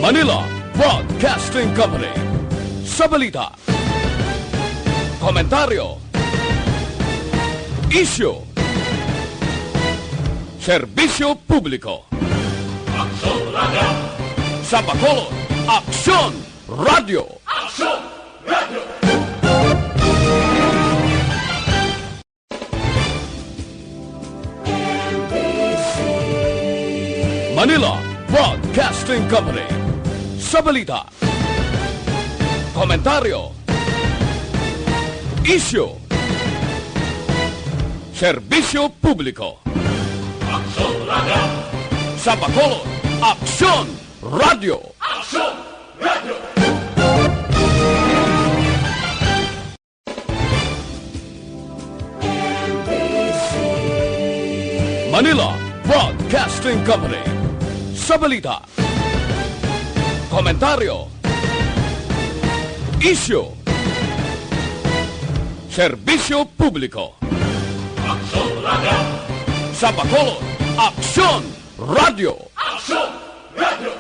Manila Broadcasting Company. Sa balita, komentaryo, isyu, serbisyo publiko. Aksyon Radio! Sa Bacolod, Aksyon Radio! Aksyon Radio! Manila Broadcasting Company. Sa balita, komentaryo, isyu, serbisyo publiko. Aksyon Radio! Sa Bacolod, Aksyon Radio! Aksyon Radio! Manila Broadcasting Company. Sa balita, komentaryo, isyu, serbisyo publiko. Aksyon Radio! Sa Bacolod, Aksyon Radio! Aksyon Radio!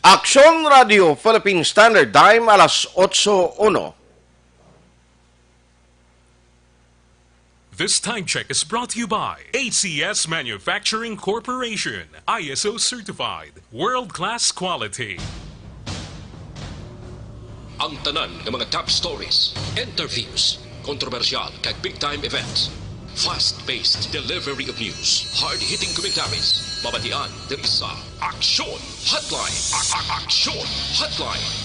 Aksyon Radio Philippine Standard Time, alas 8:01. This time check is brought to you by ACS Manufacturing Corporation, ISO certified, world-class quality. Ang tanan ng mga top stories, interviews, kontrobersyal kag big-time events, fast-paced delivery of news, hard-hitting commentaries, mabatian diri sa Aksyon Hotline. Aksyon Hotline.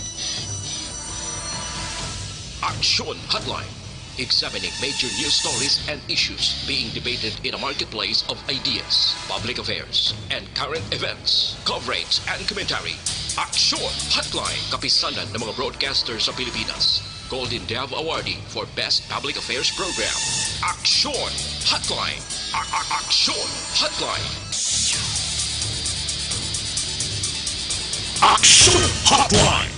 Aksyon Hotline. Examining major news stories and issues being debated in a marketplace of ideas, public affairs, and current events. Coverage and commentary. Aksyon Hotline. Kapisanan ng mga broadcasters sa Pilipinas. Golden Dove Awardee for Best Public Affairs Program. Aksyon Hotline. Aksyon Hotline. Aksyon Hotline.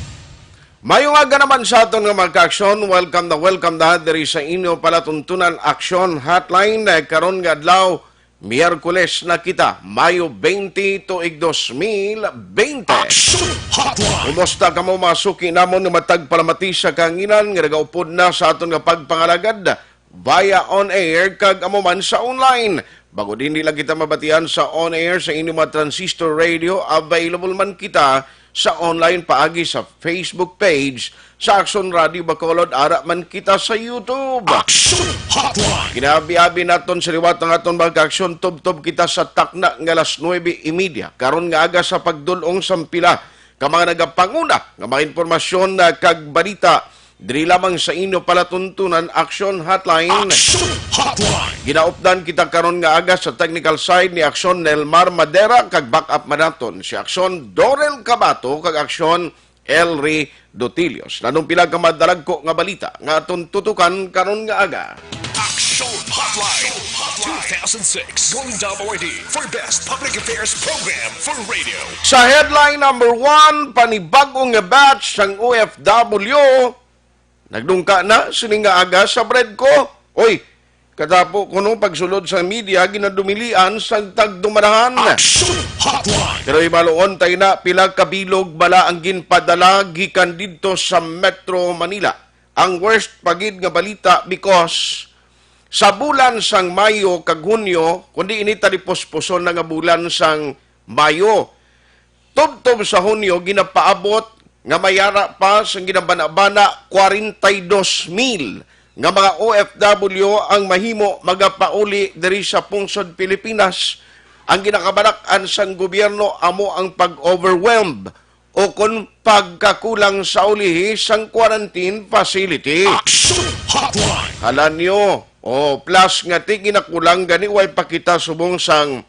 Mayong aga naman sa aton nga magka-aksyon. Welcome na diri sa inyo palatuntunan Aksyon Hotline. Karon nga adlaw, Miyerkules na kita, Mayo 20 tuig 2020. Aksyon Hotline. Kumusta ka mo masuki namon nga matagpalamati sa kanginan nga nagaupod na sa aton nga pagpangalagad via on-air kag amo man sa online. Bago din nila kita mabatian sa on-air sa inyong mga transistor radio, available man kita sa online paagi sa Facebook page sa Aksyon Radio Bacolod, ara man kita sa YouTube. Aksyon Hotline. Ginabi-abi naton sa liwat ng aton magka-aksyon, tub-tub kita sa takna ng alas 9:30. Karon nga aga sa pagdulong sampila ka mga nagapanguna nga mga informasyon na kag balita diri lamang sa inyo palatuntunan Aksyon Hotline. Aksyon Hotline. Ginaupdan kita karon nga aga sa technical side ni Aksyon Nelmar Madera kag backup manaton si Aksyon Dorel Cabato kag Aksyon Elry Dotilios. Nanong pila ka madalagko nga balita nga aton tutukan karon nga aga. Aksyon Hotline. 2006 Golden Dove Awardee for Best Public Affairs Program for Radio. Sa headline number 1, panibagong nga batch sang OFW nagdungka na sining nga aga sa bread ko. Oy, katapo kuno pagsulod sa media ginadumilian sang tagdumarahan. Aksyon Hotline. Pero ibaluon tay na pila kabilog bala ang ginpadala gikan didto sa Metro Manila. Ang worst pagid nga balita because sa bulan sang Mayo kag Hunyo, kundi inita di posposon na nga bulan sang Mayo. Tubtob sa Hunyo ginapaabot nga mayara pa sa ginabana-bana 42,000 nga mga OFW ang mahimo magapauli diri sa pungsod Pilipinas. Ang ginakabalak-an sang gobyerno amo ang pag-overwhelmed o kung pagkakulang sa ulihi sang quarantine facility. Aksyon Hotline. Hala nyo, plus nga ti ginakulang gani way pakita subong sang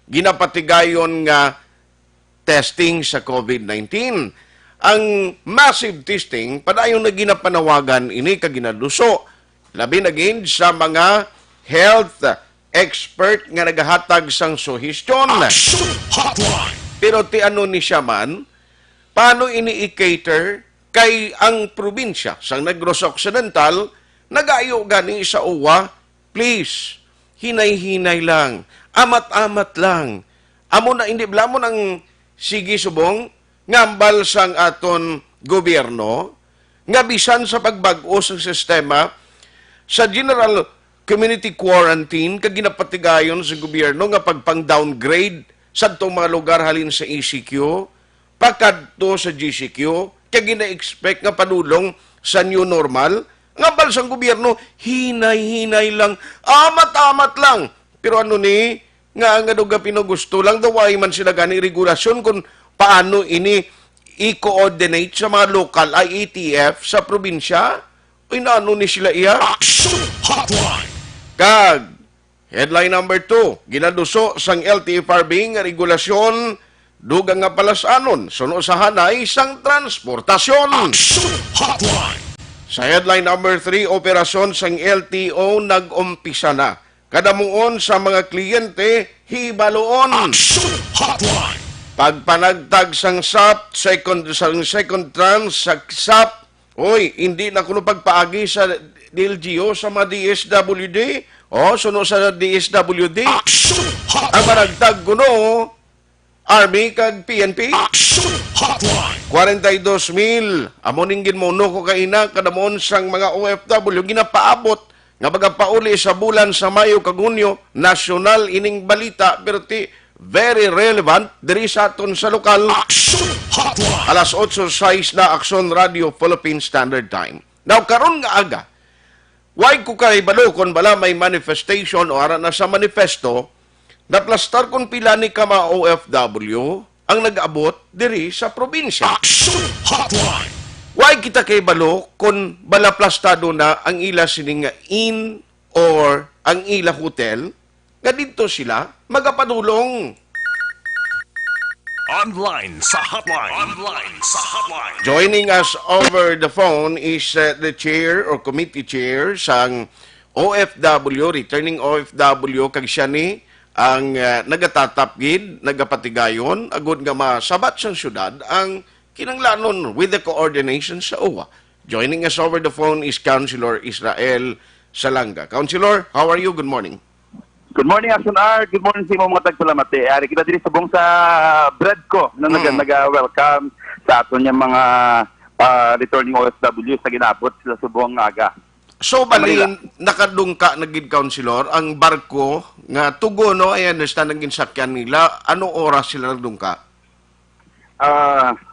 ginapatigayon nga testing sa COVID-19. Ang massive testing, padayon na ginapanawagan ini kaginaluso. Labi na gid sa mga health expert nga nagahatag sang suhestyon. Aksyon Hotline. Pero ti ano ni siya man, paano ini i-cater kay ang probinsya sang Negros Occidental, nagayo gani sa uwa, please, hinay-hinay lang, amat-amat lang. amo na hindi blamon ang sige subong ngambal sang aton gobyerno nga bisan sa pagbag-o sa sistema sa general community quarantine kag ginapatigayon sa gobyerno nga pagpang-downgrade sa itong mga lugar halin sa ECQ, pagkadto sa GCQ, kag gina-expect nga padulong sa new normal, nga bal sang gobyerno, hinay-hinay lang, amat-amat lang. Pero ano ni, nga duga pinugusto lang, daway man sila gani regulasyon kung paano ini i-coordinate sa mga local IETF sa probinsya. Uy, naano ni sila iya? Action Hotline. Kag, headline number 2, ginaduso sang LTFRB nga regulasyon dugang nga palasanon suno sa hanay sang transportasyon. Action Hotline. Sa headline number 3, operasyon sang LTO nag-umpisa na. Kadamuon sa mga kliyente, hibaloon. Action Hotline. Pagpanagtag sang SAP, second trans sa SAP, oy, hindi na kuno pagpaagi sa LGU sa mga DSWD, o suno sa DSWD, Action ang Hotline. managtag kuno, Army kag PNP, Action Hotline. 42,000, amoning ginmono ko kaina, kadamon sang mga OFW, ginapaabot, nga pagapauli sa bulan sa Mayo kag Hunyo, nasyonal ining balita, pero very relevant diri sa aton sa lokal. Action Hotline. Alas 8:06 na Action Radio Philippine Standard Time. Now karon nga aga, why ko kay balo kon bala may manifestation o ara na sa manifesto, naplastar kon pila ni kama OFW ang nag-abot diri sa probinsya. Action Hotline. Why kita kay balo kon bala plastado na ang ila sining inn or ang ila hotel, nga dito sila magapadulong. Online sa hotline. Online sa hotline. Joining us over the phone is the chair or committee chair sang OFW, returning OFW, kag siya ni ang nagatatapgid, nagapatigayon, agud nga masabat sa syudad ang kinanglanon with the coordination sa OWA. Joining us over the phone is Councilor Israel Salanga. Councilor, how are you? Good morning. Good morning, Action R. Good morning sa mga tagpalamati. Ari kita diri subong sa bread ko na nag-welcome sa aton yung mga returning OFW sa ginabot sila subong aga. So, balin, nakadungka na gid Councilor, ang barko nga tugo, no? I understand ang ginsakyan nila. Anong oras sila nagdungka?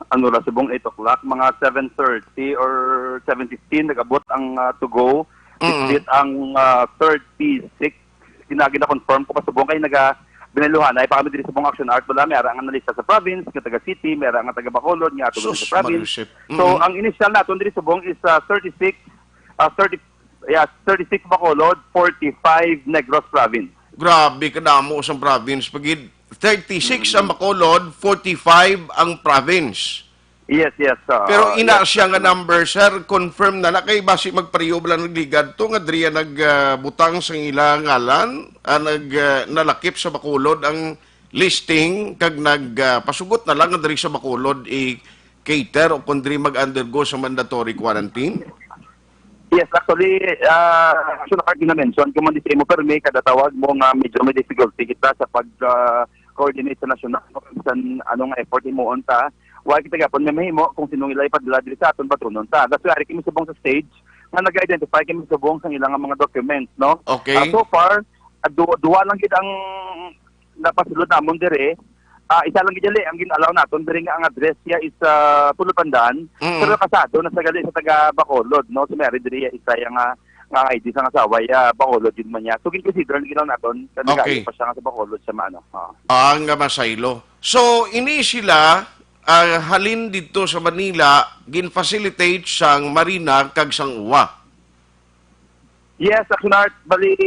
Ano ra subong 8 o'clock, mga 7:30 or 7:15 nag-abot ang to go. It's ang 36 ginagina-confirm ko pa subong kay binaluhan ay pa kami diri sa buong Action Art wala may ara ang analista sa province nga taga city may ara nga taga Bacolod nga ato sa province. So ang initial naton diri subong is 36 Bacolod, 45 Negros province. Grabe kadamo sa province pagid 36 ang Bacolod, 45 ang province. Yes. Pero ina siya nga number, sir, confirm na kay basi magpariyo bala nagligad to nga driya nagbutang sa ilang ngalan, nalakip sa Bacolod ang listing kag nagpasugot na lang nga diri sa Bacolod i-cater o kundri mag-undergo sa mandatory quarantine. Yes, actually, Action Art na-mention, kung man di mo pero may kadatawag mo nga medyo may difficulty kita sa pag-coordinate sa national anong effort mo unta. Wala kita gapon may mahimo kung sinong ilay padala diri sa aton patunon ta. That's why kami subong sa stage nga nag-identify kami subong sa ilang mga documents, no? Okay. So far, duwa lang gid ang napasulod namon dire. Isa lang gid ang ginalaw naton diri nga ang address niya is Tulupandan, pero kasado na sa gali sa taga Bacolod, no? So may diri isa nga ID sa asawa Bacolod din man niya. So ginconsider ginaw naton Okay. pa siya nga sa Bacolod sa maano. Ang masaylo. So ini sila halin dito sa Manila gin-facilitate sang marina kag sang uwa. Yes, Action Art, bali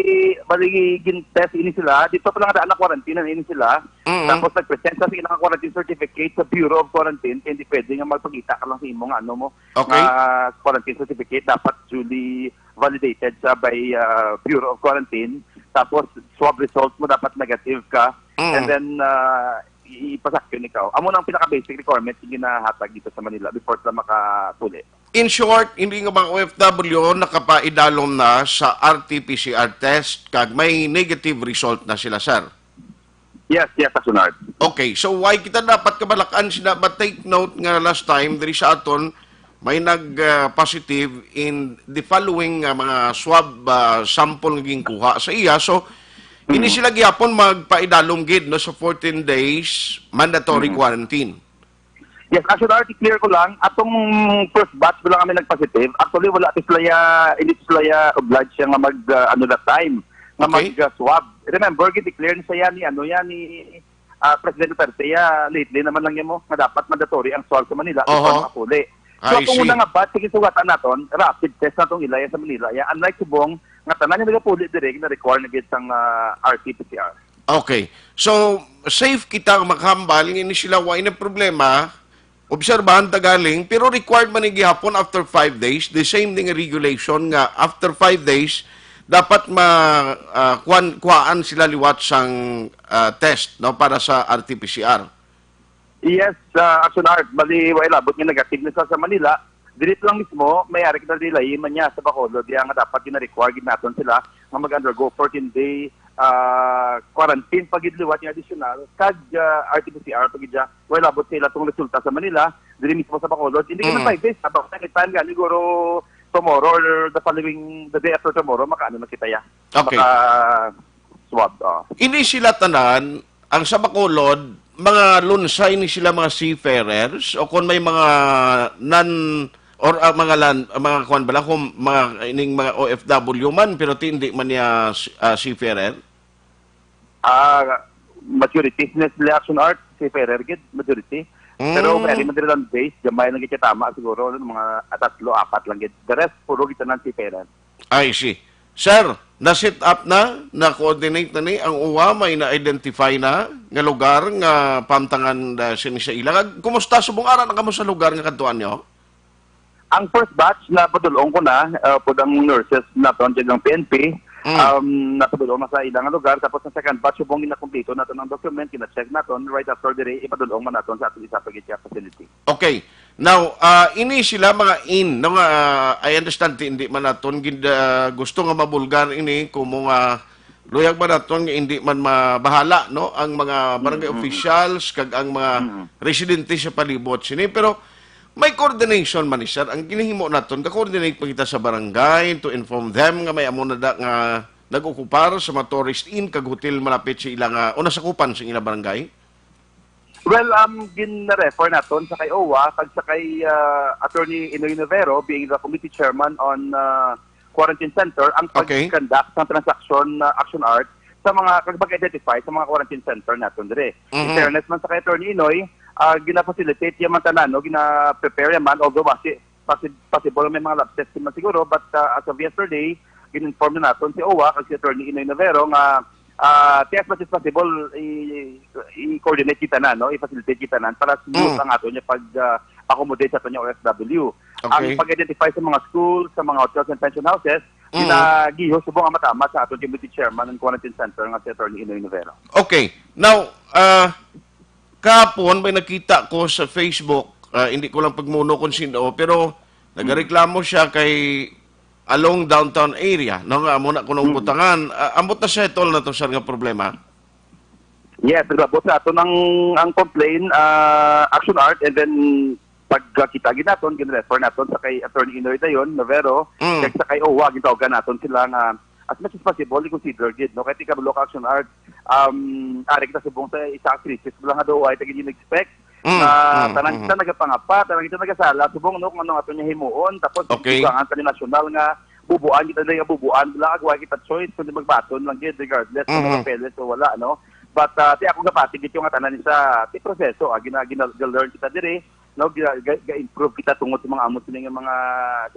gin-test ini sila. Dito pa lang na quarantine ini sila. Tapos nag-present sa ilang quarantine certificate sa Bureau of Quarantine. Hindi pwede nga magpakita ka lang sa imong ano mo. Okay. Quarantine certificate dapat duly validated sa by Bureau of Quarantine. Tapos swab results mo dapat negative ka. And then ipasakyon ikaw. Amo nang pinaka-basic requirements yung ginahatag dito sa Manila before sila makatuli. In short, hindi nga mga OFW nakapaidalom na sa RT-PCR test kag may negative result na sila, sir. Yes, Asunart. Okay, so why kita dapat kabalakan sila ba take note nga last time diri sa aton may nag-positive in the following mga swab sample nga ginkuha sa iya. So, hindi sila gihapon magpaidalom gid no sa 14 days mandatory quarantine. Yes, actually, clear ko lang, atong first batch lang kami nag-positive. Actually, wala hindi sila obliged siya nga that time, nga mag-swab. Remember, declare niya ni President Duterte, lately naman lang yan mo, nga dapat mandatory ang swab sa Manila, before makapuli. So, kung una nga batch, sige sugatan natin, rapid test natong ilaya sa Manila. Unlike subong, nga tanan yung nagapuli direct na require na gitsang RT-PCR. Okay. So, safe kita makahambal, hindi sila wain na problema, obserbahan tagaling, pero required man gihapon after 5 days, the same thing regulation nga after 5 days, dapat kuhaan sila liwat sang test no para sa RT-PCR. Yes, Asunart, bali labot nga negative na sa Manila, dirit lang mismo, may-ari kita delay man niya sa Bacolod, diya nga dapat gina-require natin sila nga mag-undergo 14-day quarantine pagidliwat yung additional kag RT-PCR pagidya labot sila itong resulta sa Manila diri mismo sa Bacolod hindi ka 5 days tapos nakitaan nga siguro tomorrow or the day after tomorrow makaano na kita ya okay swab ini sila tanan ang sa Bacolod mga lunsay ni sila mga seafarers o kung may mga or mga kuan bala kung mga ining mga OFW man pero hindi man niya seafarer. Majority selection art seafarer gid majority. Pero very Madrilan base gamay lang gid tama siguro mga 3-4 lang gid. The rest puro gid nan seafarer. I see. Sir, na-set up na-coordinate na ni ang UWA, may na-identify na nga lugar nga pamtangan sinisa ilang. Kumusta subong ara na kamo sa lugar nga kadtuan nyo? Ang first batch na padulong ko na po ang nurses naton ng PNP napadulong na sa ilang lugar tapos ang second batch subong ginakumpleto naton ang document kina-check naton right after dire ipadulong man naton sa aton isa pagitya facility. Okay. Now, ini sila mga no nga I understand hindi man naton gusto nga mabulgar ini kung mga luyag man naton hindi man mabahala no ang mga barangay officials kag ang mga residente sa palibot sini pero may coordination man sir ang ginahimo naton ka-coordinate pa kita sa barangay to inform them nga may amo na nga nag-okupar sa mga tourist inn kag hotel malapit sa ilang o nasakupan sa ilang barangay. Well, gin-refer naton sa kay OWA, kag sa kay Attorney Inoy Novero, being the committee chairman on quarantine center, ang pag-conduct ng transaction action art sa mga, pag-identify sa mga quarantine center naton dire. In fairness man sa kay Attorney Inoy, gina-facilitate yung mga tanan, no? Gina-prepare yaman, although possible may mga lab testing man siguro, but as of yesterday, gin-inform na naton si OWA, kag si Attorney Inoy Novero, nga as much as possible i-coordinate kita na, no? I-facilitate kita na para smooth ang ato niya pag-accommodate sa ato niya OFW. Okay. Ang pag-identify sa mga schools, sa mga hotels and pension houses, ginagiho subong ang matama sa ato committee chairman ng quarantine center ng si Attorney Inoy Novero. Okay. Now, kahapon may nakita ko sa Facebook, hindi ko lang pagmuno kung sino, pero nagareklamo siya kay along downtown area, no nga muna kunong butangan. Ambot na settle na to sir nga problema. Yes, naglabot sa ato ang complaint action art and then pagkita ginaton gin-refer naton sa kay Attorney Inoy dayon Novero kag sa kay OWA gitawagan naton sila nga as much as possible i-consider gid no kay tika local action art ari kita subong sa isa crisis lang daw ay tagi expect tanang kita nagapangapa, tanang kita nagasala, subong no kung ano ato niya himuon, tapos bugangan ka ni nasyonal nga bubuan kita na bubuan, wala agwa kita choice kundi magbaton lang gid regardless kung pellets o wala no. But ti ako gapati gid yung tanan sa ti proseso gina-learn kita dire no ga-improve kita tungod sa mga amot nga mga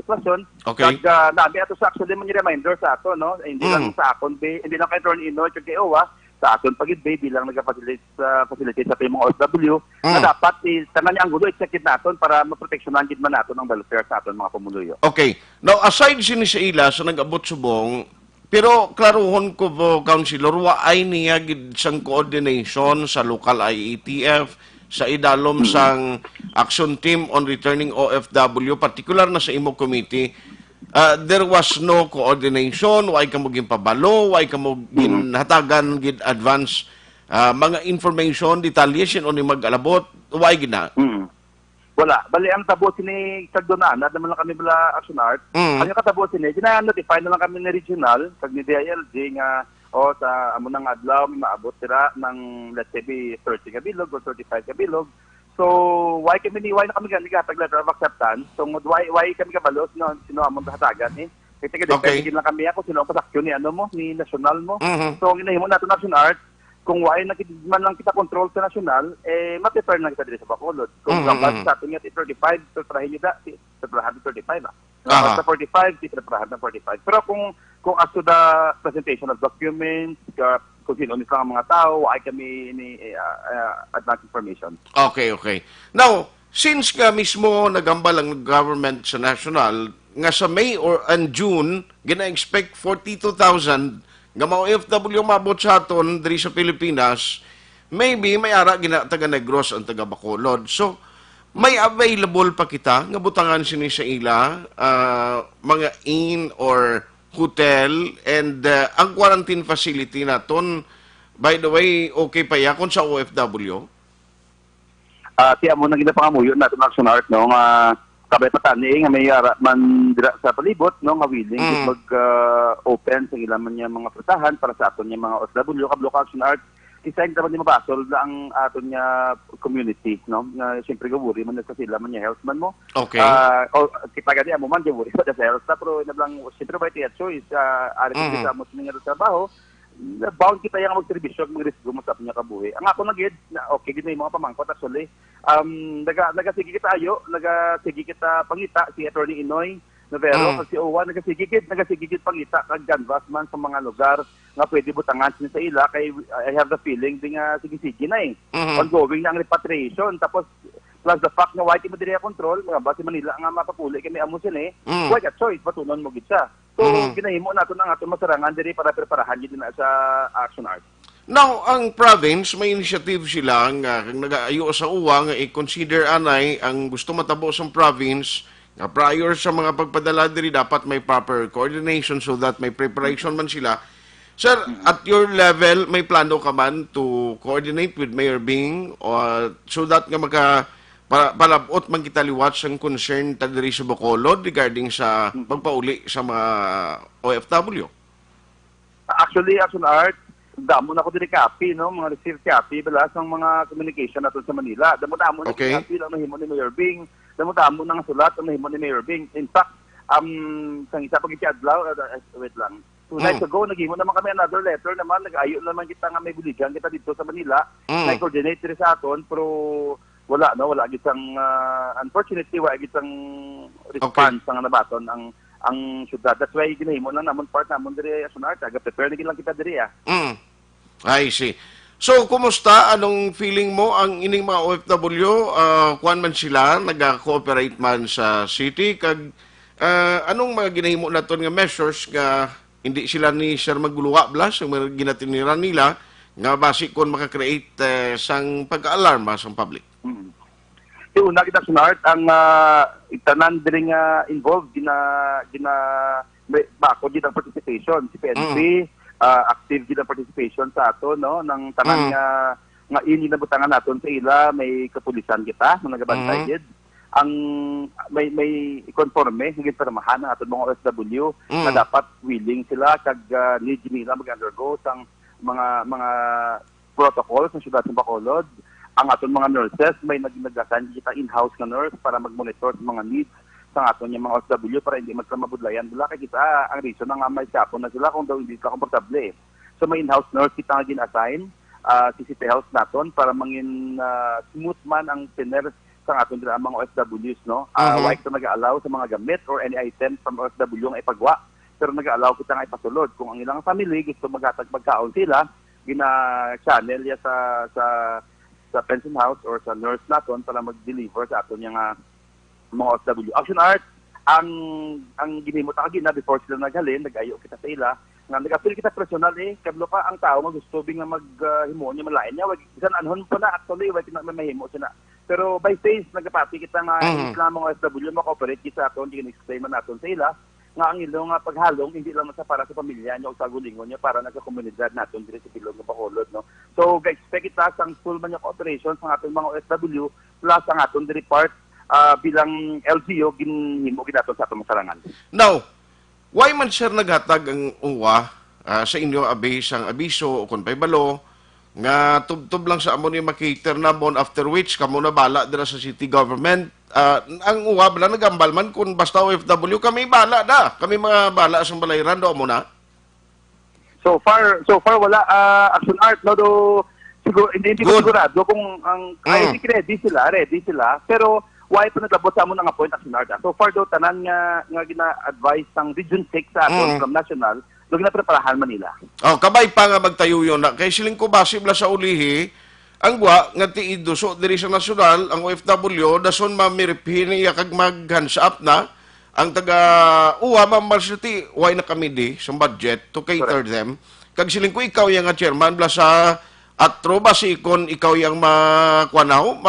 sitwasyon. Kag nabi ato sa actually man reminder sa ato no, hindi lang sa akon hindi lang kay Attorney Inoy kag kay OWA sa aton pagid bilang nagfa-facilitate sa mga OFW na dapat tanan niya ang gulo i-check it naton para maproteksyonan gid man naton ang welfare sa aton mga pamuluyo. Okay. Now aside sini sa ila sa nag-abot subong pero klaruhon ko po councilor wa ay niya gid sang coordination sa local IETF sa idalom sang action team on returning OFW particular na sa imo committee. There was no coordination, why ka mo ginpabalo, why ka mo ginhatagan gid advance mga information, detalye sin o ni mag-alabot, why gina? Wala. Bali, ang tabo sini Cagdonan, naman lang kami bala Action Art. Ang katabo sini, gina-notify na lang kami ni regional, kag ni DILG nga, sa amo nang adlaw, may maabot sila ng, let's say, 30 kabilog or 35 kabilog. So, why na kami gatag letter of acceptance? So, why kami kabalos, sino among hatagan, eh? Kasi depende lang kami ako, sino ang pasakyon ni national mo. So, ang ginahimo natin Action Art, kung why man lang kita control sa national, ma-prepare na kita dito sa Bacolod. Kung kapag sa atin nga 35, preparahin nyo preparahan 35 sa 45, preparahan na 45. Pero kung as to the presentation of documents, kung sino lang ang mga tao, why kami ni advance information. Okay. Now, since nga mismo nagambal ang government sa national, nga sa May and June, gina-expect 42,000 nga mga OFW mabot sa aton diri sa Pilipinas, maybe may ara gina taga Negros ang taga Bacolod. So may available pa kita nga butangan sini sa ila mga inn or hotel, and ang quarantine facility naton, by the way, okay pa ya kon sa OFW? Tiya mo nang ginapangamuyo natin Action Art, no, nga kabay patani nga may ara man dira sa palibot, no, nga willing mag open sa ilang man niya mga prutahan para sa aton niya mga OFW kablo Action Art. Isa yung dapat di mabasol ang aton niya community, no, nga siyempre gawuri man sa sila man niya health man mo. Okay. Kita gadi mo man gawuri sa health, pero nablang siyempre ba tiya choice ari sa mo nga trabaho, bound kita yung mag-servisyo, mag-risgo mo sa niya kabuhi. Ang ako nagid, okay, gina yung mga pamangkot, actually. Nagasigi kita pangita, si Attorney Inoy Novero, si Owa, nagasigigit pangita, kag canvas man sa mga lugar nga pwede butangan sa ila, kay I have the feeling, di nga sige-sige na ongoing na ang repatriation, tapos plus the fact na white mo diri control, mga base Manila nga mapapuli kami amo sila why a choice, patunon mo gid siya. So, ginahimo nato ang aton masarangan diri para preparahan gid na sa Action Art. Now, ang province, may initiative sila nga nag-aayo sa uwa nga i-consider anay ang gusto matabo sa province nga prior sa mga pagpadala diri dapat may proper coordination so that may preparation man sila. Sir, at your level, may plano ka man to coordinate with Mayor Bing so that nga palabot man kita liwat ang concern ta diri sa Bacolod regarding sa pagpauli sa mga OFW? Actually, Action Art, damo na ko diri copy, no, mga received copy bala sang mga communication nato sa Manila. Damo na copy lang nahimo ni Mayor Bing. Damo nang sulat ang nahimo ni Mayor Bing. In fact, sang isa pag adlaw, wait lang. 2 nights ago, naghimo naman kami another letter naman, nag-ayo naman kita nga may buligan kita dito sa Manila. Na-coordinate rin sa aton, pero wala gitang unfortunately wala gitang response ang nabaton ang syudad. That's why ginahimo na namon part namon diri Action Art, prepare na lang kita diri I see. So, kumusta? Anong feeling mo ang ining mga OFW? Kuan man sila, nag-cooperate man sa city, kag anong mga ginahimo naton nga measures nga hindi sila ni Sir Maguluwa Blas, yung mga ginatiniran nila, nga basi kon maka-create sang pag-alarma sa public? Una kita Action Art, ang tanan diri nga involved bako gid ang participation si PNP, active gid ang participation sa ato, no, ng tanan nga ini na butangan naton sa ila, may kapulisan kita nga nagabantay gid. Ang may konforme higit permahan ang aton mga OFW na dapat willing sila kag need nila mag-undergo sang mga protocols sa syudad ng Bacolod. Ang aton mga nurses, may nagdasan kita in-house na nurse para mag-monitor sa mga needs sa aton yung mga OFW para hindi magkamabudlayan. Wala kay kita ang reason na nga may sapon na sila kung daw hindi sila komportable. So may in-house nurse kita nga gin-assign si City Health naton para mangin smooth man ang tiner sa aton dira mga OFWs, no. Why kita nag-allow sa mga gamit or any item from OFW nga ipagwa, pero nag-allow kita nga ipasulod. Kung ang ilang family gusto maghatag pagkaon sila, gina-channel ya sa pension house or sa nurse naton para mag-deliver sa aton yung mga OFW. Action Art, ang ginhimo ta kagina before sila naghalin, nag-ayo kita sa ila, nga nag-appeal kita personal kablo pa ang tao nga gusto bing nga maghimo niya malain niya, wag isan anhon pa na actually wag na mahimo sina. Pero by face nagapati kita nga mga OFW mo cooperate kita aton, di explain man naton sa ila, nga ang ilo nga paghalong hindi lang sa para sa pamilya niya o sa gulingon niya para na sa komunidad naton diri sa Bilog nga Bacolod, no. So ga-expect ita sang full man yung cooperation sa aton mga OFW plus ang aton diri part bilang LGU ginhimo ginaton sa atong masarangan. Now, why man sir naghatag ang uwa sa inyo ang abiso o kung paibalo nga tubtob lang sa amo ni makater na bon after which kamo na bala dira sa city government. Ang uwa bala nagambal man kung basta OFW kami bala da. Kami mga bala sa balayran do mo na. So far wala action art no do siguro hindi ko sigurado kung ang I think ready sila pero why pa naglabot sa amon nga point action art. So far do tanan nga gina-advise sang Region 6 sa aton from national do ginapreparahan Manila. Oh, kabay pa nga magtayo yon na kay siling ko base bla sa ulihi ang gwa nga tiido so diri sa nasyonal ang OFW dason mamiriphin niya kag mag-hands up na ang taga uwa mamalsiti why na kami di sa budget to cater them kag siling ko ikaw yang nga chairman bla sa atro ba si ikon ikaw yang makwanaw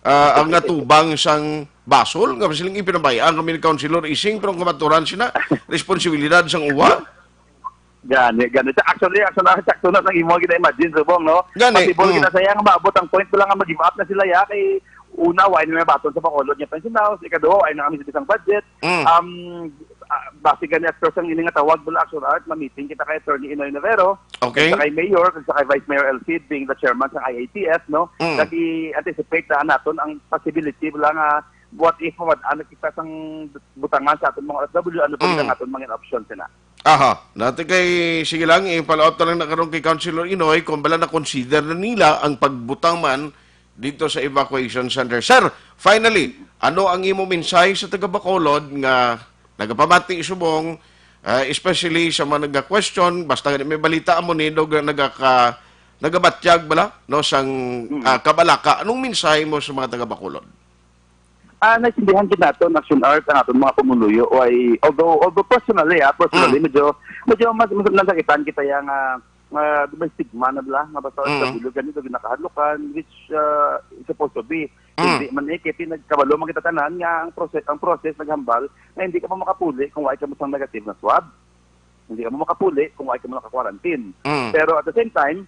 ang natubang sang basol nga siling ipinabayaan kami ni councilor ising pero kamaturan sina responsibilidad sang uwa. Gani. Actually, sakto na sang imo kita imagine subong, no? Possible kita sayang maabot ang point ko lang nga mag-give up na sila ya kay una why na may baton sa Bacolod niya pension house, ikaduha ay na kami sa isang budget. Base gani at first ang ini nga tawag bula action art, ma-meeting kita kay Attorney Inoy Navarro, okay. sa kay Mayor, sa kay Vice Mayor Elcid being the chairman sa IATF, no? Kagi anticipate na naton ang possibility bula nga what if ano kita sang butangan sa aton mga OFW ano pa ang aton mga options na. Aha, natin kay sige lang i-follow up na lang nakaroon kay Councilor Inoy kung bala na consider na nila ang pagbutang man dito sa evacuation center. Sir, finally, ano ang imo mensahe sa taga Bacolod nga nagapamati subong especially sa mga nagka-question basta may balita mo ni dog nagabatyag bala no sang kabalaka. Anong mensahe mo sa mga taga Bacolod? Naintindihan din natin action art ang ating mga pumuluyo ay although personally medyo mas nasakitan kita yung may stigma na bala nga basta sa bilog ganito ginakahadlukan which is supposed to be hindi man kiti nagkabalo man kita tanan nga ang process naghambal na hindi ka mo makapuli kung wala ka mo sang negative na swab, hindi ka mo makapuli kung wala ka mo naka-quarantine, pero at the same time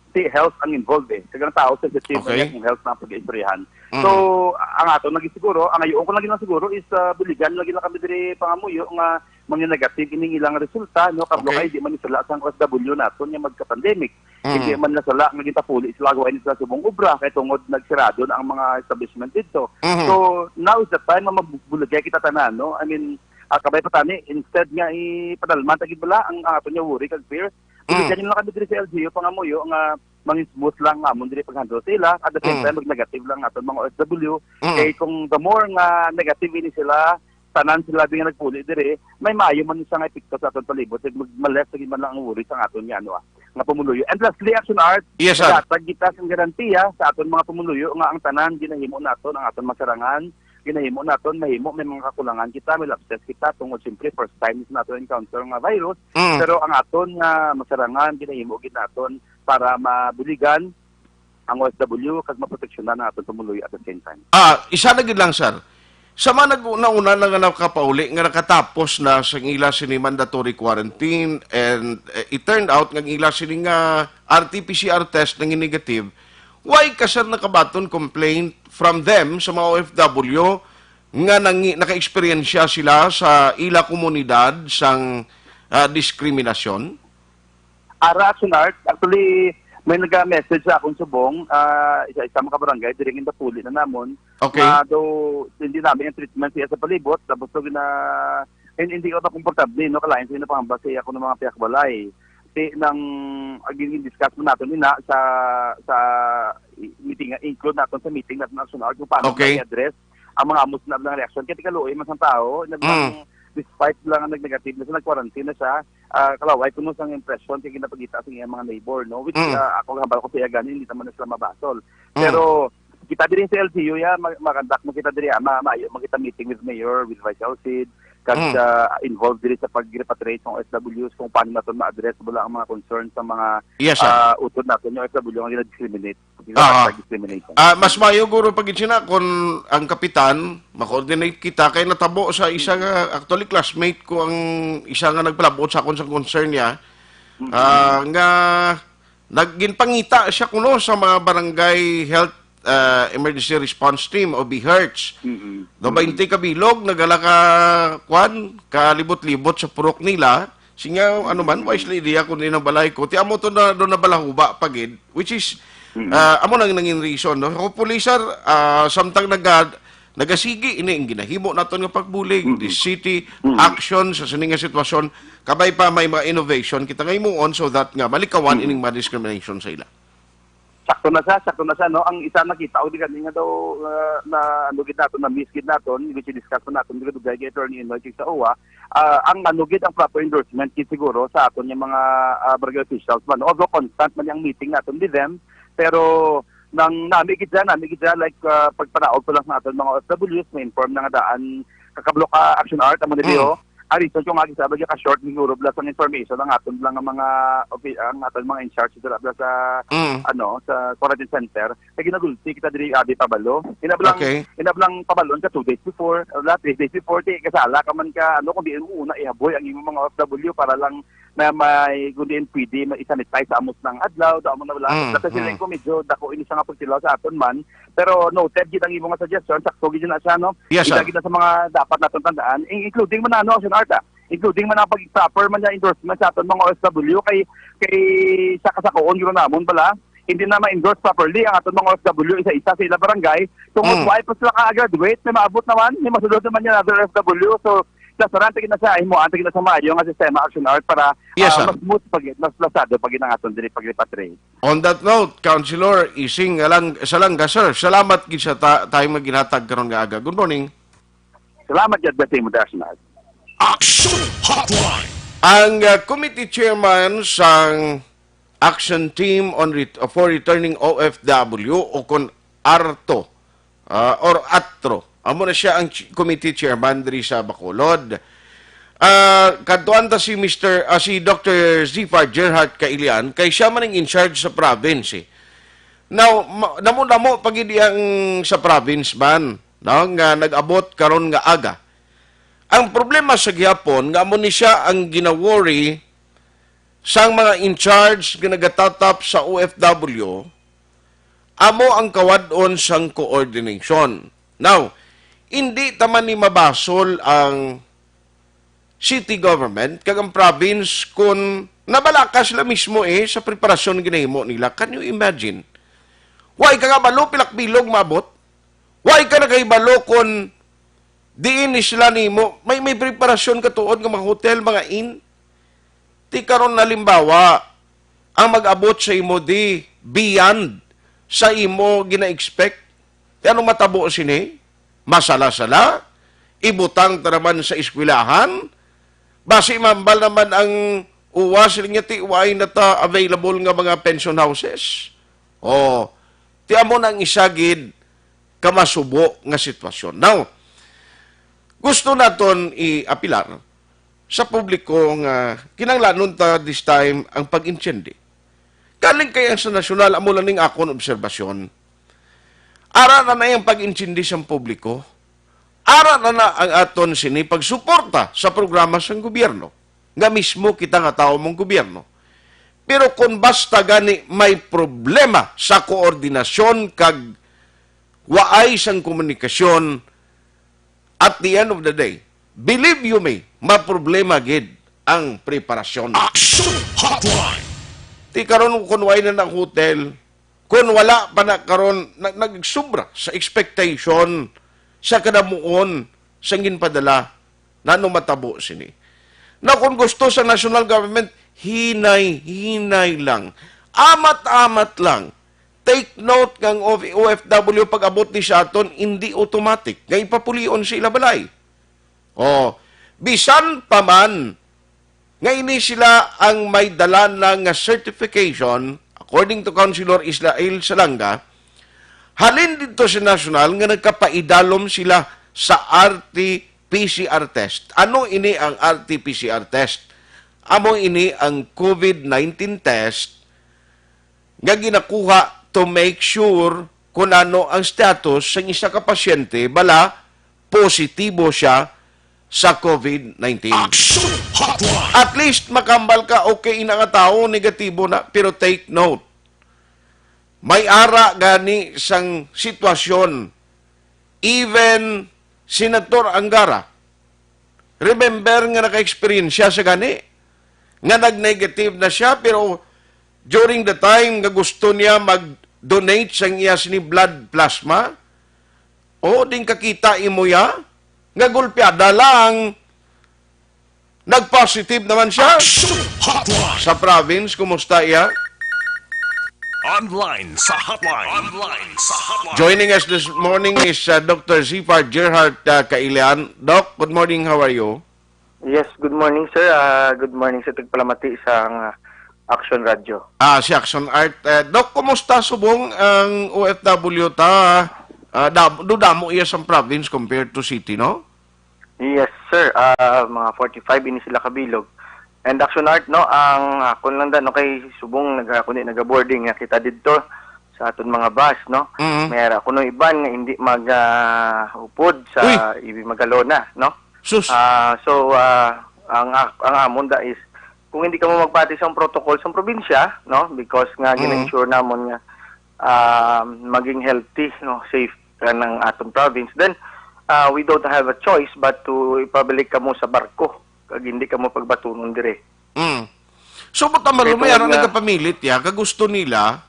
si health ang involved kagang tao sensitive yung health na pag-istoryahan. So ang ato lagi siguro ang ayon ko lagi na siguro is biligan lagi na kami diri pangamuyo nga mga negative ining ilang resulta no kablo kay di man isala sang OFW naton nga magka-pandemic. Hindi man nasala nga gitapuli sila gawain sila subong obra kay tungod nagsirado na ang mga establishment dito. So now is the time na mabulagay kita tanan no. I mean kabay pa tani instead nga ipadalman tagid bala ang ato nya worry kag fear. Kaya nyo lang kami diri sa LGU, pangamuyo, nga mangin smooth lang nga, mundiri pag-handle sila, at the same time, mag-negative lang aton mga OFW. Kaya kung the more nga negative ini sila, tanan sila din nga nagpuli diri, may maayo man siya nga epekto sa aton palibot, mag-maleft, sagin man lang ang uri sa aton nga, nga pumuluyo. And lastly, action art, datag kita sa garantiya sa aton mga pumuluyo, nga ang tanan, ginahimo naton ang aton masarangan, ginahimo naton mahimo may mga kakulangan kita may lapses kita tungod simply first time naton encounter nga virus pero ang aton nga masarangan ginahimo gid naton para mabuligan ang OFW kag maproteksyonan ang aton pumuluyo at the same time. Isa na gid lang sir. Sa mga nag-una na nga nakapauli nga nakatapos na sa ila sini mandatory quarantine and it turned out nga ila sini nga RT-PCR test nang negative. Why kasar nakabaton complaint from them sa mga OFW nga naka-experience sila sa ila komunidad sang diskriminasyon? Action art, actually may nag-message sa akong subong isa mga barangay diri in Dapuli na namon. Okay. Though hindi namin yung treatment siya sa palibot tapos hindi ko na komportable no kalain sa pangamba siya ako ng mga piyakbalay. Nang discuss mo natin sa meeting include natin sa meeting natin national kung paano i-address ang mga amos na reaction kaya tikaluoy man sang tao despite lang ang nag-negative na siya nag-quarantine na siya kalaway kuno sang impression kaya ginapagita sa mga neighbor no which ako hambal ko siya ganin hindi naman na sila mabasol pero kita diri sa LGU maganda mo kita diri maayo magkita meeting with Mayor with Vice Elcid kag involved diri sa pag-repatriate ng OFWs kung paano natin ma-address wala ang mga concerns sa mga Yes, sir. utod natin yung OFW ang discriminate. Discrimination. Mas mayo guro pag sina kung ang kapitan ma-coordinate kita kay natabo sa isa nga actually classmate ko ang isa nga nagpalabot sa akon sa concern niya nga nagginpangita siya kuno sa mga barangay health emergency response team o BHERTS. Do 20 kabilog nagala ka kwan kalibot-libot sa purok nila. Singa ano man wisely idea kun ni balay ko. Ti amo to na do na balahuba pagid which is amo nang nangin reason no. Hopefully sir samtang nagasigi ini ang ginahimo naton nga pagbulig the city action sa sining nga sitwasyon kabay pa may mga innovation kita nga on so that nga malikawan ining mga discrimination sa ila. Sakto na siya, no? Ang isa nakita, o di nga daw na anugid natin, na miskid natin, which i-discuss natin, di ka dugay kay Attorney Inoy sa OWA, ang anugid ang proper endorsement kit siguro sa aton yung mga barangay officials man. Although constant man yung meeting natin with them, pero nang namigid dyan, like pagparaog ko lang sa aton mga OFWs, may inform na nga daan, kakablock action art, amo niliyo, reason yung agi sabi ka short siguro blas ang information ang aton lang ang aton mga in charge dito blas sa sa quarantine center kay ginagulti kita diri abi pabalo inablang pabalon ka 2 days before 3 days before ti kasala ka man ka kung di una ihaboy ang imong mga OFW para lang na may kundi pwede ma-sanitize sa amos ng adlaw da amo na wala kasi sila ko medyo dako ini sa nga pagtilaw sa aton man pero noted gid ang imong suggestion sakto gid na siya no gid na sa mga dapat naton tandaan including man action arta including man ang pag-proper man niya endorsement sa aton mga OFW kay sa kasakoon gyud namon bala hindi na ma-endorse properly ang aton mga OFW isa-isa sa ila barangay tungod why pa sila ka-graduate may maabot naman may masulod naman yung other OFW so sarante na sa imo antay na sa maayo nga sistema action art para mas smooth mas plasado pag inangaton diri pag-repatriate. On that note, Councilor Ising Salanga sir, salamat gid sa tayo maginhatag karon nga aga. Good morning. Salamat jud sa imo National. Action Hotline. Ang committee chairman sang Action Team for Returning OFW o kon ARTO or ATRO. Amo na siya ang committee chairman diri sa Bacolod. Kadtuan ta si Dr. Zifar Gerhard Kailian kay siya man in charge sa province. Now, namo pagid ang sa province man, no, nga nag-abot karon nga aga. Ang problema sa gihapon nga amo ni siya ang ginaworry sang mga in charge nga nagatatap sa OFW amo ang kawadon sang coordination. Now, hindi taman ni mabasol ang city government kag ang province kung nabalakas sila mismo sa preparasyon ginahimo nila. Can you imagine? Why ka nga balo pilak bilog mabot? Why ka nagaibalo kung diin ni sila nimo may preparasyon katuod nga mga hotel, mga inn? Ti karon nalimbawa ang mag-abot sa imo di beyond sa imo gina-expect. Anong matabo sini? Masala-sala, ibutang taraman sa eskwelahan, basi mambal naman ang uwas niya ti uwain na ta available nga mga pension houses. O, ti amo nang isagid kamasubo nga sitwasyon. Now, gusto naton i-apilar sa publiko nga kinanglanon ta this time ang pag-incendi. Kaling kaya sa nasyonal, amo lang ning akon obserbasyon, ara na yung pag-intindi sa publiko, ara na ang aton sini pagsuporta sa programa sa gobyerno. Nga mismo kita nga tao mong gobyerno. Pero kung basta gani may problema sa koordinasyon kag waay sang komunikasyon, at the end of the day, believe you me, maproblema gid ang preparasyon. Action Hotline. Ti karon kung way na ng hotel, kung wala pa na karon nagsubra sa expectation sa kadamuon sa ginpadala nano matabo sini. Na kung gusto sa national government hinay lang. Amat-amat lang. Take note ng OFW pag abot ni sa aton hindi automatic. Nga ipapulion sila balay. O bisan pa man nga ini sila ang may dala ng certification according to Councilor Israel Salanga, halin dito sa national nga nagkapaidalom sila sa RT PCR test. Ano ini ang RT-PCR test? Amo ini ang COVID-19 test nga ginakuha to make sure kung ano ang status sa isa ka pasyente bala positibo siya sa COVID-19. At least makambal ka, okay ina nga tao, negatibo na, pero take note. May ara gani sang sitwasyon. Even Senator Angara, remember nga naka-experience siya sa gani, nga nag-negative na siya, pero during the time nga gusto niya mag-donate sa iya sini blood plasma, o din kakita imo ya, nga gulpiada lang, nag-positive naman siya. Sa province, kumusta iya? Online sa hotline. Online sa hotline. Joining us this morning is Dr. Zifar Gerhard Kailian. Doc, good morning, how are you? Yes, good morning sir. Good morning sa tagpalamati sa Action Radio. Si Action Art. Doc, kumusta subong ang OFW ta? Dudamo iya sa province compared to city, no? Yes sir, mga 45 ini sila kabilog. And Action Art no, ang akon lang no kay subong naga-boarding nga kita didto sa aton mga bus no. Mayara kuno iban nga hindi upod sa Ibi Magalona no. Sus. Ang amon da is kung hindi ka mo magpati sa protocol sa probinsya no, because nga gina-ensure namon nga maging healthy no, safe ng aton province, then we don't have a choice but to ipabalik ka mo sa barko kag hindi ka mo pagbatunon dire. So, buta malumayan ang nagkapamilit ya, kagusto nila,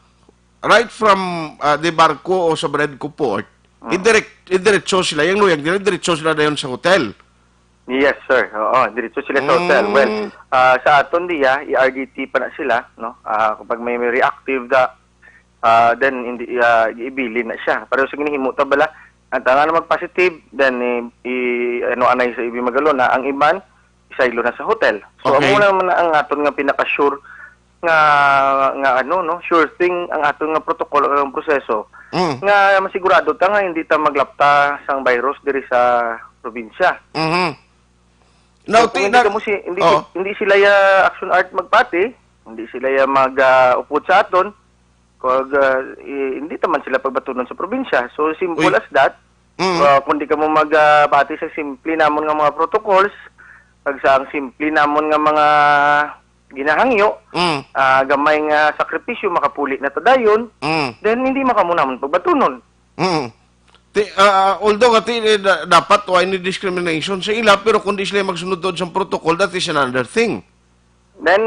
right from the barko o sa Bredco Port, idiretso sila, yung luyag nila, idiretso sila na yun sa hotel. Yes, sir. Oo, diretso sila sa hotel. Well, sa aton diya, i-RDT pa na sila, no? Kapag may reactive then hindi iibili na siya. Pero sa ginihimo ta bala, ang tangan na mag-positive, then anay sa Ibi Magalona, ang iban, isaylo na sa hotel. So, Okay. amo naman ang aton nga pinaka-sure nga sure thing ang aton nga protocol ang proseso. Nga masigurado ta nga hindi ta maglapta sang virus diri sa probinsya. Now, So, kung hindi sila ya Action Art magpati, hindi sila ya mag-upod sa aton, kung hindi taman sila pagbatunon sa probinsya. So, simple as that. Kung di ka mo magpati sa simple namon nga mga protocols, pag sa ang simple namon nga mga ginahangyo, gamay nga sakripisyo, makapuli na tadayon, then hindi makamunamon pagbatunon. Although dapat wala ni discrimination sa ila, pero kung di sila magsunod doon sa protocol, that is another thing. Then,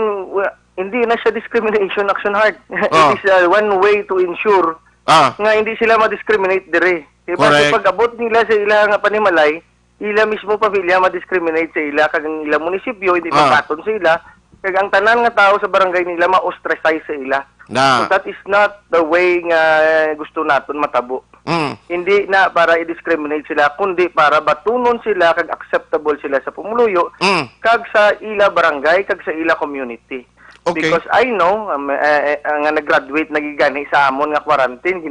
hindi na siya discrimination, Action Heart. It is one way to ensure nga hindi sila ma-discriminate dire. Diba? Correct. So, pag-abot nila sa ila nga panimalay, ila mismo pamilya ma-discriminate sa ila, kag ang ila munisipyo, hindi makaton sa ila, kag ang tanan nga tao sa barangay nila ma-ostracize sa ila. So, that is not the way nga gusto naton matabo. Hindi na para i-discriminate sila, kundi para batunon sila kag acceptable sila sa pumuluyo, kag sa ila barangay, kag sa ila community. Okay. Because I know, nga nag-graduate nagigani sa amon nga quarantine,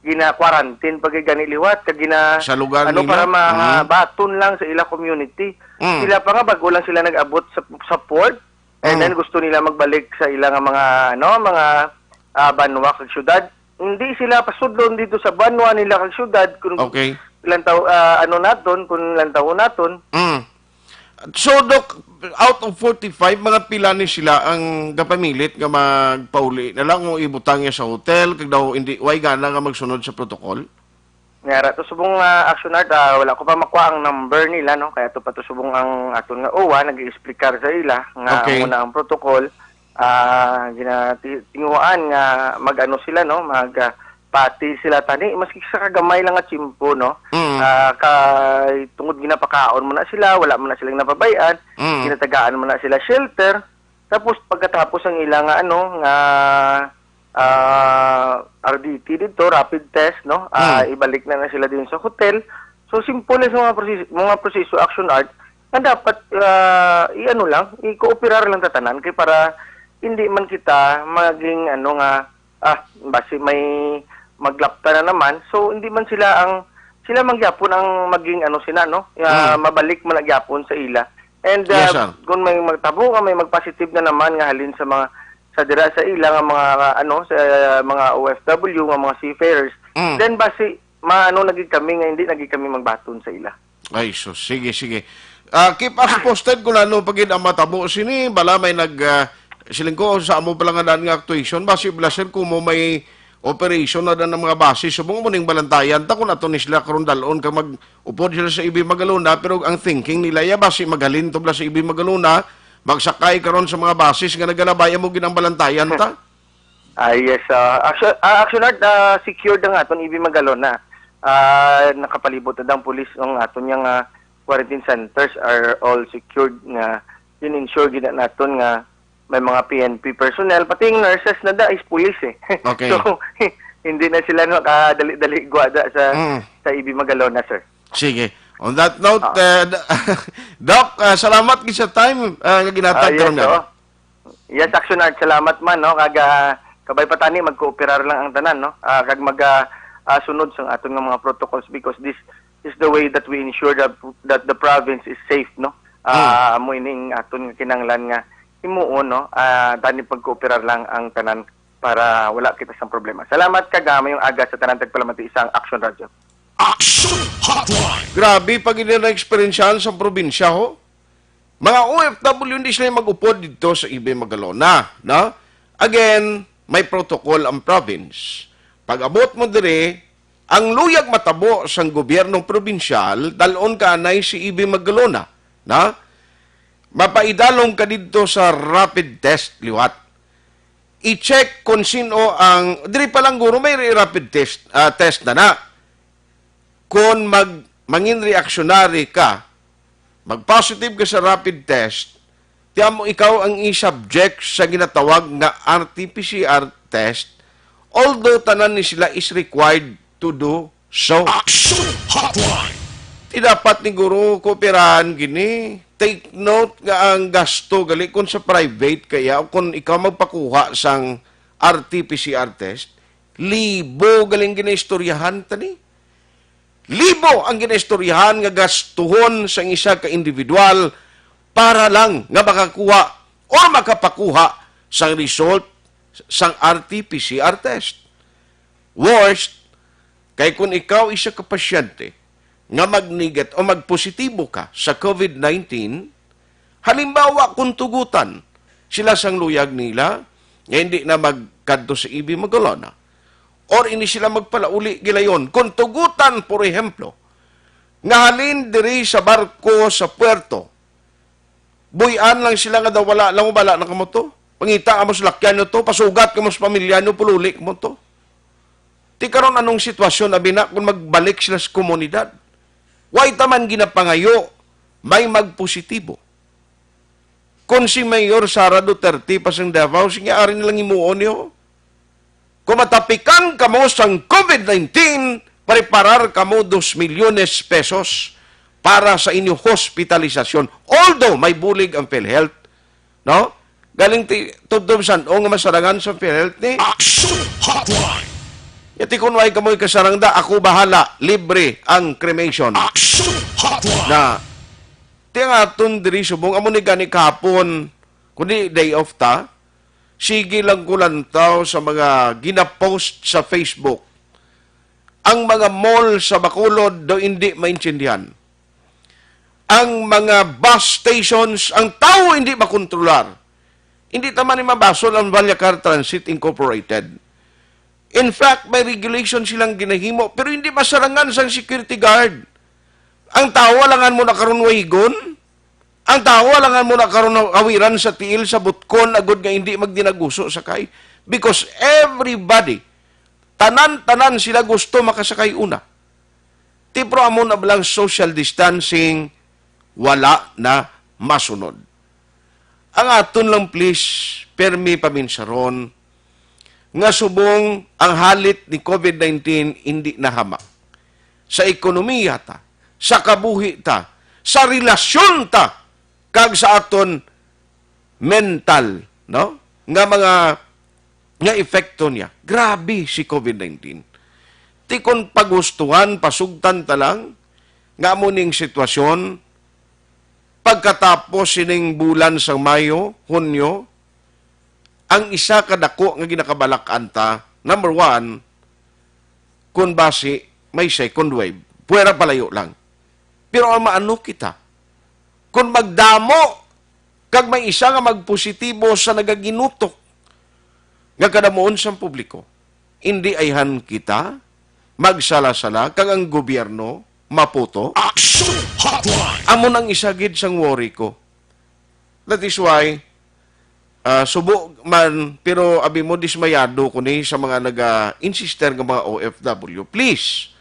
gina-quarantine pag gani liwat, kag sa lugar nila? para mabaton lang sa ila community. Sila pa nga bago lang sila nag-abot sa port, and then gusto nila magbalik sa ila nga mga banwa kag syudad. Hindi sila pasudlon dito sa banwa nila kag syudad kung ilang taon naton. So, Doc, out of 45, mga pila ni sila ang kapamilit nga magpauli na lang kung ibutang niya sa hotel, kag daw hindi, way gana nga magsunod sa protocol? Ngara, to subong Action Art, wala ko pa makuha ang number nila, no? Kaya to pa to subong ang aton nga OWA, nag-i-explicar sa ila, nga muna ang protocol, ginatinguan nga mag-ano sila, no? Pati sila tani, maski sa kagamay lang at simpo, no? Tungod ginapakaon mo na sila, wala mo na silang napabayan, ginatagaan mo na sila shelter, tapos pagkatapos ang ilang RDT dito, rapid test, no? Ibalik na sila din sa hotel. So, simple sa mga proseso, Action Art, na dapat, i-cooperar lang tatanan, kaya para hindi man kita maging, basi may maglapta na naman, so hindi man sila ang sila mangyapon ang maging sina mabalik man nagyapon sa ila. And Yes, sir. kung may magtabo may magpositive na naman nga halin sa mga sa dira sa ila nga mga sa mga OFW nga mga seafarers, then basi naging kami nga hindi naging kami magbaton sa ila. Ay, so sige. Keep us posted kung ano pagid ang matabo sini bala may siling ko sa amo pala nga daan nga actuation basi blaser kung mo may operation na ng mga base subong mo ning balantayan ta kun ato ni sila karon dalon ka mag-upod sila sa Ibi Magalona pero ang thinking nila ya basi magalin to bla sa Ibi Magalona magsakay karon sa mga basis nga nagalabay mo ginang balantayan ta. Yes, actually secured ang aton Ibi Magalona. Nakapalibot na ang pulis ng aton yang quarantine centers are all secured nga in-ensure gina naton nga may mga PNP personnel pati yung nurses na is police Okay. So hindi na sila makadali-dali guwada sa Ibi Magalona, sir. Sige. On that note, Doc, salamat gid sa time nga ginatag karon nga. Yes, Action Art, salamat man kaga kabay patani magkooperar lang ang tanan kag sunod sa aton nga mga protocols because this is the way that we ensure that the province is safe amo ining aton nga kinanglan nga himuon tani pagkooperar lang ang tanan para wala kita sang problema. Salamat kagama yung aga sa tanan tagpalamati isang Action Radio. Action Hotline. Grabe pag na experiencehan sa probinsya ho. Mga OFW hindi sila mag-upod dito sa Ibi Magalona, no? Again, may protocol ang province. Pag abot mo dire, ang luyag matabo sang gobyernong probinsyal, dalon ka anay si Ibi Magalona, na? Mapaidalong ka dito sa rapid test liwat. I-check kung sino ang diri pa lang guro may rapid test na. Kung mangin reactionary ka, mag-positive ka sa rapid test, tiyan mo ikaw ang i-subject sa ginatawag na RT-PCR test, although tanan ni sila is required to do so. Action Hotline. Di dapat ni guro kooperahan gini. Take note nga ang gasto gali kung sa private kaya o kung ikaw magpakuha sang RT-PCR test, libo galing ginaistoryahan tani. Libo ang ginaistoryahan nga gastuhon sang isa ka individual para lang nga makakuha o makapakuha sang result sang RT-PCR test. Worst, kay kung ikaw isa ka pasyente nga magniget o magpositibo ka sa COVID-19, halimbawa kung tugutan sila sang luyag nila, nga hindi na magkadto sa Ibi Magalona, or hindi sila magpalauli gilayon. Kung tugutan, por ejemplo, nga halin diri sa barko sa puerto, buyan lang sila nga daw wala na kamo to, pangita ka mo sa lakyan nyo to, pasugat ka mo sa pamilya nyo, pululi mo to. Ti karon anong sitwasyon abina kung magbalik sila sa komunidad? Way taman ginapangayo, may magpositibo. Kung si Mayor Sara Duterte pasang Davao, sige ari nilang imuon niyo. Kung matapikan kamo sang COVID-19, preparar kamo 2 milyones pesos para sa inyong hospitalisasyon. Although may bulig ang PhilHealth, no? Galing tudom san o nga masarangan sa PhilHealth ni Action Hotline. Yati kung may kamoy kasarangda, ako bahala, libre ang cremation. Action Hotline. Na, tingatun diri subong, amo ni gani kahapon, kundi day off ta, sige lang ko lantaw sa mga ginapost sa Facebook. Ang mga mall sa Bacolod do hindi maintindihan. Ang mga bus stations, ang tao hindi makontrolar. Hindi taman ni mabasol ang Valyacar Transit Incorporated. In fact, may regulation silang ginahimo, pero hindi masarangan sa security guard. Ang tao, alangan mo na karon wahigon. Ang tao, alangan mo na karon awiran sa tiil, sa butkon, agod nga hindi magdinaguso sakay. Because everybody, tanan-tanan sila gusto makasakay una. Tipro amo na balang social distancing, wala na masunod. Ang aton lang please, permi paminsaron, nga subong ang halit ni COVID-19 hindi nahamak. Sa ekonomiya ta, sa kabuhi ta, sa relasyon ta, kag sa aton mental, no? Nga mga nga epekto niya. Grabe si COVID-19. Ti kon pagustuhan, pasugtan talang, nga mo ning sitwasyon, pagkatapos sining bulan sa Mayo, Hunyo, ang isa kadako nga ginakabalak-an ta, number one, kung basi may second wave, puwera palayo lang. Pero ang maano kita, kung magdamo, kag may isa nga magpositibo sa nagaginutok, nga kadamoon sa publiko, hindi ayhan kita, magsala-sala, kag ang gobyerno, maputo. Action Hotline! Amo nang isagid sang worry ko. That is why, subo man, pero abi mo dismayado ko ni sa mga nag-insister ng mga OFW. Please,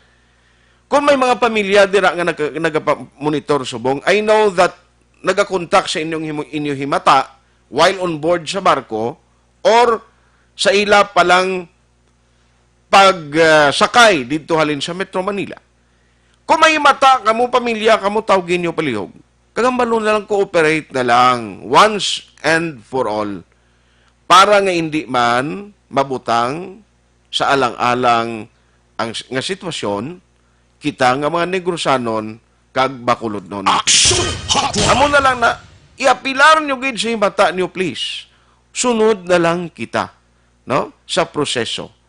kung may mga pamilya dira nga nag-monitor subong, I know that nagakontak sa inyong himata while on board sa barko or sa ila palang pagsakay dito halin sa Metro Manila. Kung may mata, kamo pamilya, kamo tawagin nyo palihog. Kagambalo na lang cooperate na lang once and for all para nga hindi man mabutang sa alang-alang ang nga sitwasyon kita nga mga negrosanon kag bakulod nun. Amo na lang na iapilar nyo gid sa mata nyo please. Sunod na lang kita no sa proseso.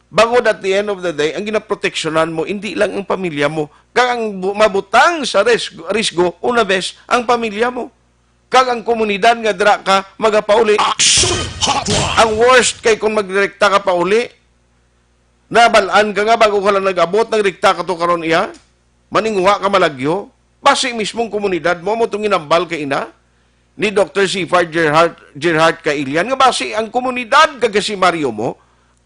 Bangod at the end of the day, ang ginaproteksyonan mo, hindi lang ang pamilya mo. Kag ang mabutang sa risgo, una bes, ang pamilya mo. Kag ang komunidad nga dira ka, magapauli. Ang worst kay kung magdirekta ka pa uli, nabalaan ka nga bago ka lang nag-abot, nagrekta ka to karon iya, maninguha ka malagyo, basi mismong komunidad mo, mo itong inambal ka ina, ni Dr. Sifard Gerhard Kailian, nga basi ang komunidad kag si Mario mo,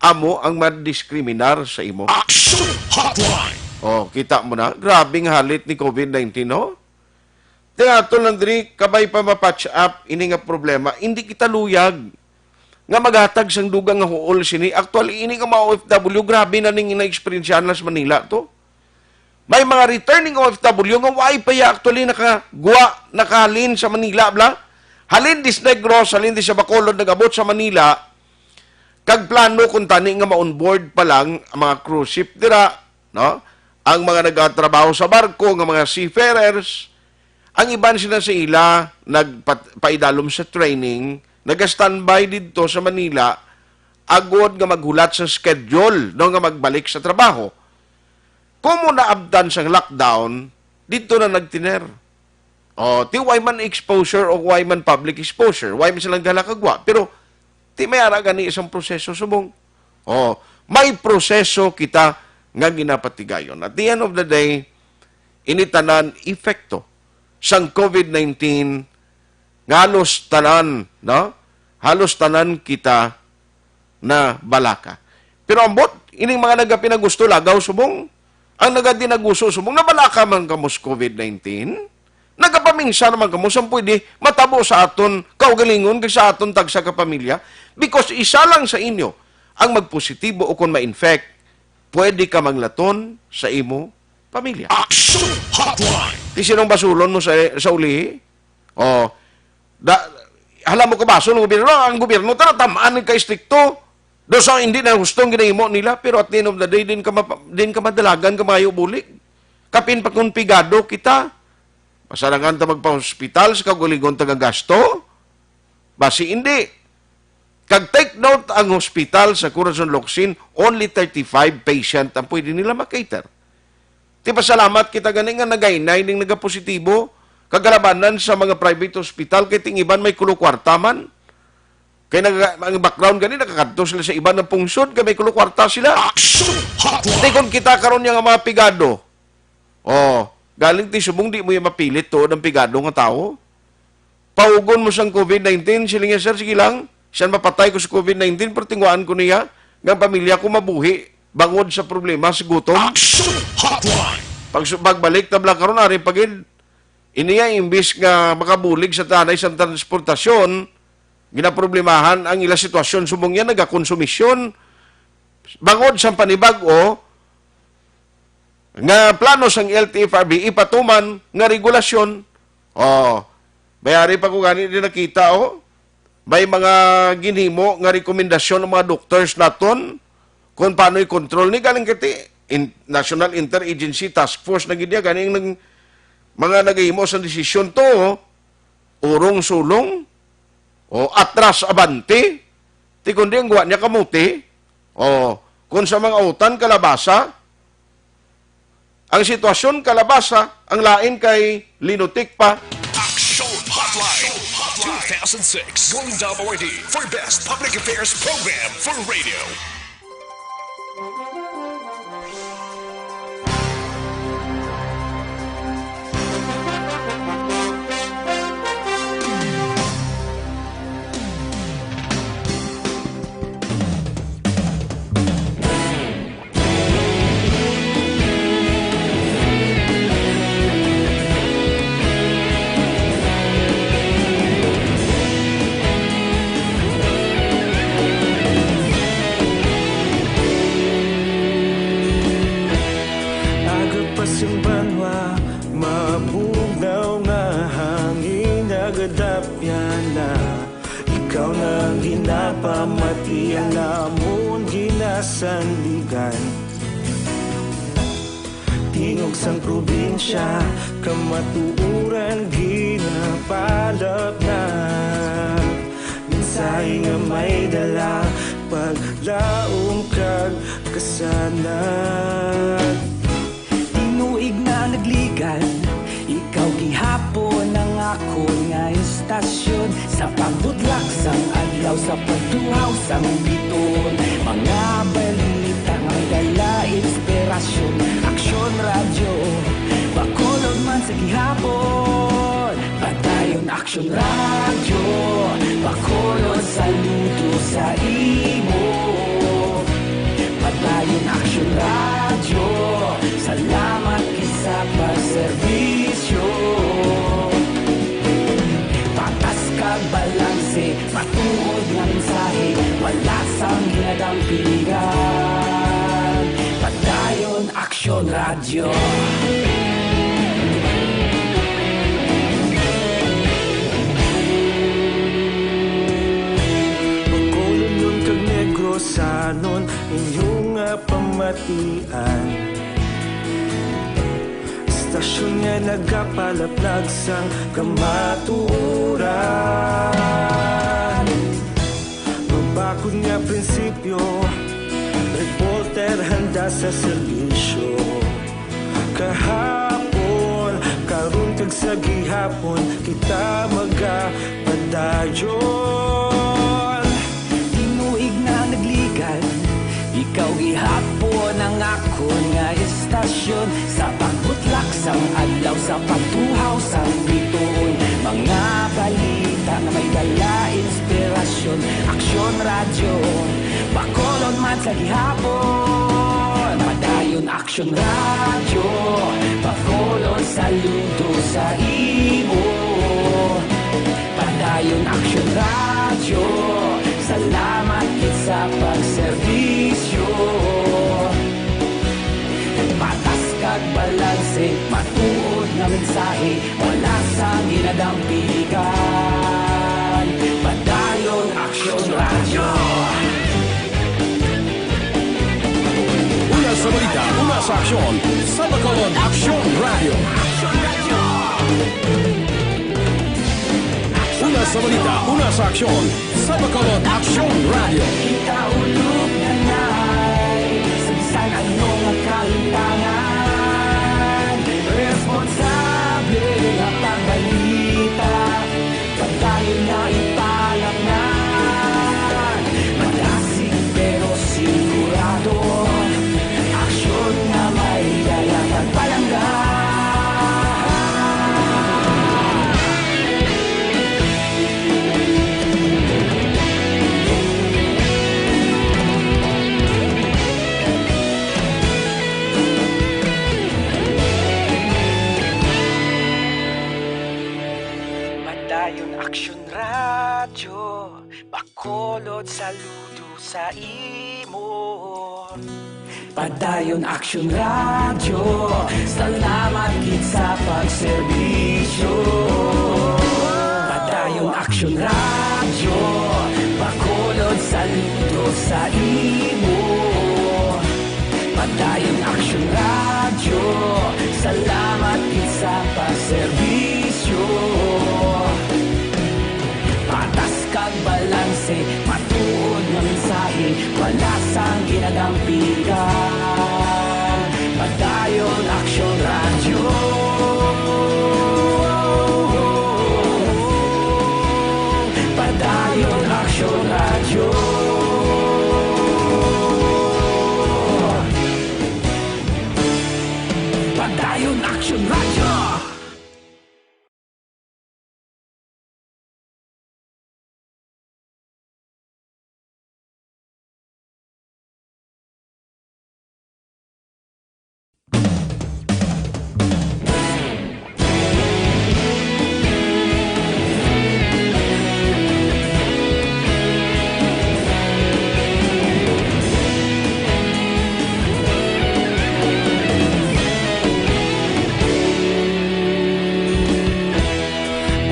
amo ang madiskriminar sa imo. Action Hotline! Oh, kita mo na. Grabing halit ni COVID-19, no? Tiyato lang diri, kabay pa mapatch up, ini nga problema. Hindi kita luyag. Nga maghatag sang dugang nga huol sini. Actually, ini nga mga OFW, grabe na ning ina-experience sa Manila to. May mga returning OFW nga why pa ya actually nakalin sa Manila, bla? Halin dis Negros, halin dis sa Bacolod, nagabot sa Manila, kag plano kung tani nga ma-onboard pa lang ang mga cruise ship dira, no? Ang mga nagatrabaho sa barko, nga mga seafarers, ang iban sila sa ila, nagpaidalom sa training, nag-standby dito sa Manila, agod nga maghulat sa schedule, no, nga magbalik sa trabaho. Kung mo naabdan sa lockdown, dito na nagtiner. O, ti why man exposure o why man public exposure, why man silang galakagwa. Pero, ti may ara gani isang proseso subong. Oh, may proseso kita nga ginapatigayon. At the end of the day, initanan epekto sang COVID-19 nga halos tanan, no? Halos tanan kita na balaka. Pero ambot, ining mga nagapinagusto lagaw subong, ang nagadinaguso subong, nabalaka man kamos COVID-19, nagapaminsa naman kamo saan pwede matabo sa aton kaugalingon kag sa aton tagsa ka pamilya because isa lang sa inyo ang magpositibo o kung ma-infect, pwede ka maglaton sa imo pamilya. Action Hotline! Di sinong basulon mo sa uli? O, halam mo kabaso ng gobyerno, ang gobyerno tamaan ka istrikto. Do sa hindi na gustong ginahimo nila, pero at the end of the day, din ka madalagan, kamayo bulig. Kapin pa kung pigado kita, masalangan ta magpa-hospital sa kaguligon tagagasto, basi hindi. Kag take note ang hospital sa Corazon Locsin, only 35 patient ang pwede nila makater. Di pasalamat kita ganing nga nagainay ning nagapositibo, kagalabanan sa mga private hospital, kay tingiban may kulukwarta man. Kaya ang background gani, nakakadto sila sa iba ng pungsod, kaya may kulukwarta sila. Di kung kita karon yung mga pigado, galing ti subong di mo yung mapilit to ng pigado nga tao. Paugon mo sang COVID-19, sila nga, sir, sige lang, siyan mapatay ko sa COVID-19, pero tinguan ko niya, ng pamilya ko mabuhi, bangod sa problema, sa gutom. Pagbalik, tabla karon ari pagin, iniya imbis nga makabulig sa tanay sa transportasyon, ginaproblemahan ang ila sitwasyon, subong yan, nagakonsumisyon, bangod sa panibag-o, nga plano sang LTFRB, ipatuman nga regulasyon, bayari pa ko gani din nakita, may mga ginhimo nga rekomendasyon ng mga doctors naton, kung paano i-control ni galing kiti, National Interagency Task Force na gidya ganing mga nagahimo sa desisyon to, urong sulong, o atras abante, ti kundi ang guwa niya kamuti, o kung sa mga utan kalabasa, ang sitwasyon kalabasa, ang lain kay linutik pa. Action Hotline 2006 Golden Dove Awardee for Best Public Affairs Program for Radio. Ikaw nang ginapamati ang namon ginasandigan. Tingog sang probinsya, kamatuuran ginapalap na. Minsay nga may dala, paglaong kag kasanag. Tinuig na nagligan, ikaw gihapon ang ako nga istasyon. Sa pagbudlak sang adlaw, sa pagduhaw sang biton. Mga balita nga dala inspirasyon. Aksyon radyo, bakolod man sa gihapon. Padayon aksyon radyo, bakolod saludo sa imo. Padayon aksyon radyo, salamat kisa pagserbisyo. Patas kag balanse, matuod nga mensahe, wala sang ginadampingan. Padayon aksyon radyo. Bakolod nun kag Negrosanon, inyong pamatian. Istasyon nga nagapalaplag sang kamatuuran. Mabakod nga prinsipyo, reporter handa sa serbisyo. Kahapon, karon kag sa gihapon, kita magapadayon. Tinuig na nagligan, ikaw gihapon ang ako nga istasyon. Sa pagbutlak sang adlaw, sa pagtuhaw sang biton. Mga balita na may dala inspirasyon. Aksyon radyo, bakolod man sa gihapon. Padayon aksyon radyo, bakolod saludo sa imo. Padayon aksyon radyo, salamat kit sa pagserbisyo. Patas kag balanse, matuod nga mensahe, wala sang ginadampigan. Padayon aksyon radyo. Una sa balita, una sa aksyon, sa Bacolod Aksyon Radio. Una sa balita, una sa aksyon, sa Bacolod Aksyon Radio. Ikaulog na na'y sa bisan anong nakalintangan. Responsable na pagbalita, pagdayon na ipalangan. Malasig pero sigurado, aksyon na may dalang pagpalanggan. Padayon aksyon radyo, bakolod saludo sa imo. Padayon aksyon radyo, salamat kit sa pagserbisyo. Padayon aksyon radyo, bakolod saludo sa imo. Padayon aksyon pagserbisyo. Patas kag balanse, matuod nga mensahe, wala sang ginadampigan. Padayon Aksyon Radyo. Padayon Aksyon Radyo. Padayon Aksyon Radyo.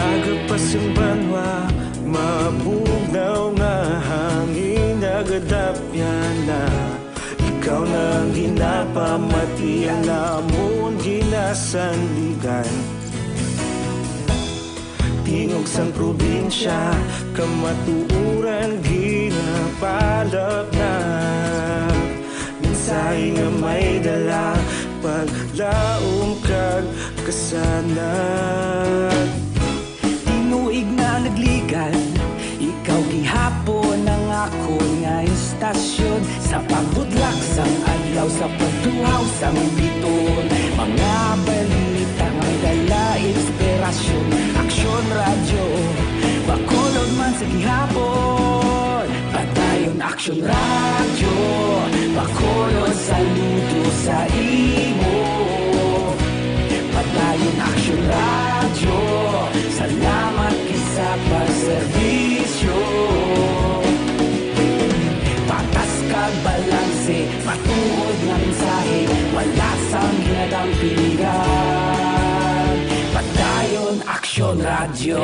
Agapasumbanwa, mabugnaw nga hangin nagadapyan na. Ikaw na ang ginapamatian namon ginasandigan. Tingog sang probinsya, kamatuuran ginapalap na. Mensahe nga may dala, paglaom kag kasanag. Tinuig na nagligan, ikaw gihapon ang ako nga istasyon. Sa pagbudlak sang adlaw, sa pagtuhaw sang biton, mga balita nga may dala inspirasyon. Aksyon Radyo, bakulod man sa gihapon. Padayon Aksyon Radyo, bakulod saludo sa imo. Padayon Aksyon Radyo, salamat sa pagserbisyo. Patas kag balanse, matuod nga mensahe, wala sang ginadampigan. Padayon Aksyon Radyo.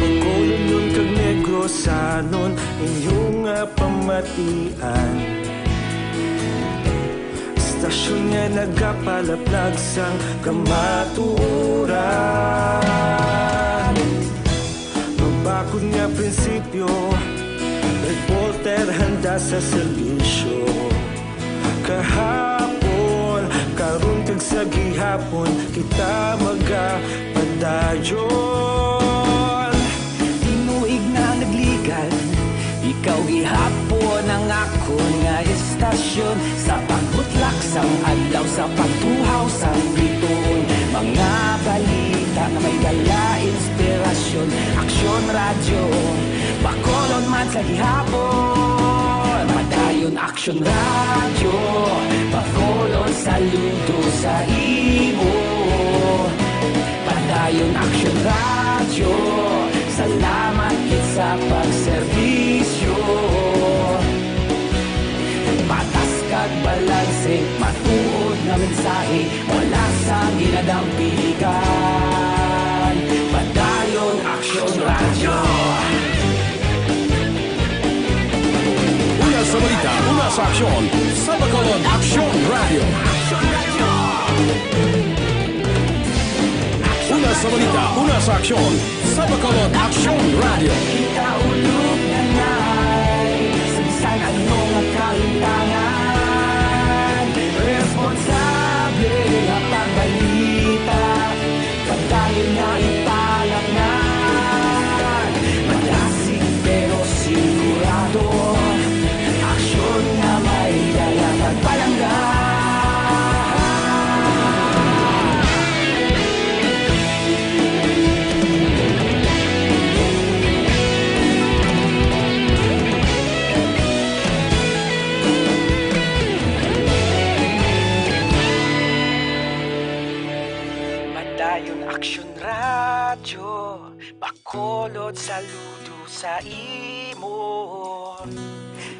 Magkulon nun kag Negrosanon, inyong nga pamatian. Stasyon nga nagapalaplag sang kamatuoran. Mabakod nga prinsipyo, reporter handa sa serbisyo. Kahapon, karon kag sa gihapon, kita magapadayon. Tinuig na nagligan, ikaw gihapon ang ako nga istasyon. Sa pagbutlak sang adlaw, sa pagtuhaw sang biton, mga balita nga may dala inspirasyon. Aksyon Radyo, bakolon man sa gihapon. Padayon Aksyon Radyo, bakolon saludo sa imo. Padayon Aksyon Radyo, salamat kit sa pagserbisyo. Patas kag balanse, matuod nga mensahe, wala sang ginadampigan. Padayon Aksyon Radyo. Una sa balita, una sa aksyon, sa Bacolod Aksyon Radio. Una sa balita, una sa aksyon, sa Bacolod Aksyon Radio. Kita ulog na na'y sabisan ano nga kaintangan. Responsable nga pagbalita, padayon nga italaknan. Malasig pero sigurado, aksyon nga may dalang at palanggan. Padayon Aksyon Radyo, bakolod saludo sa imo.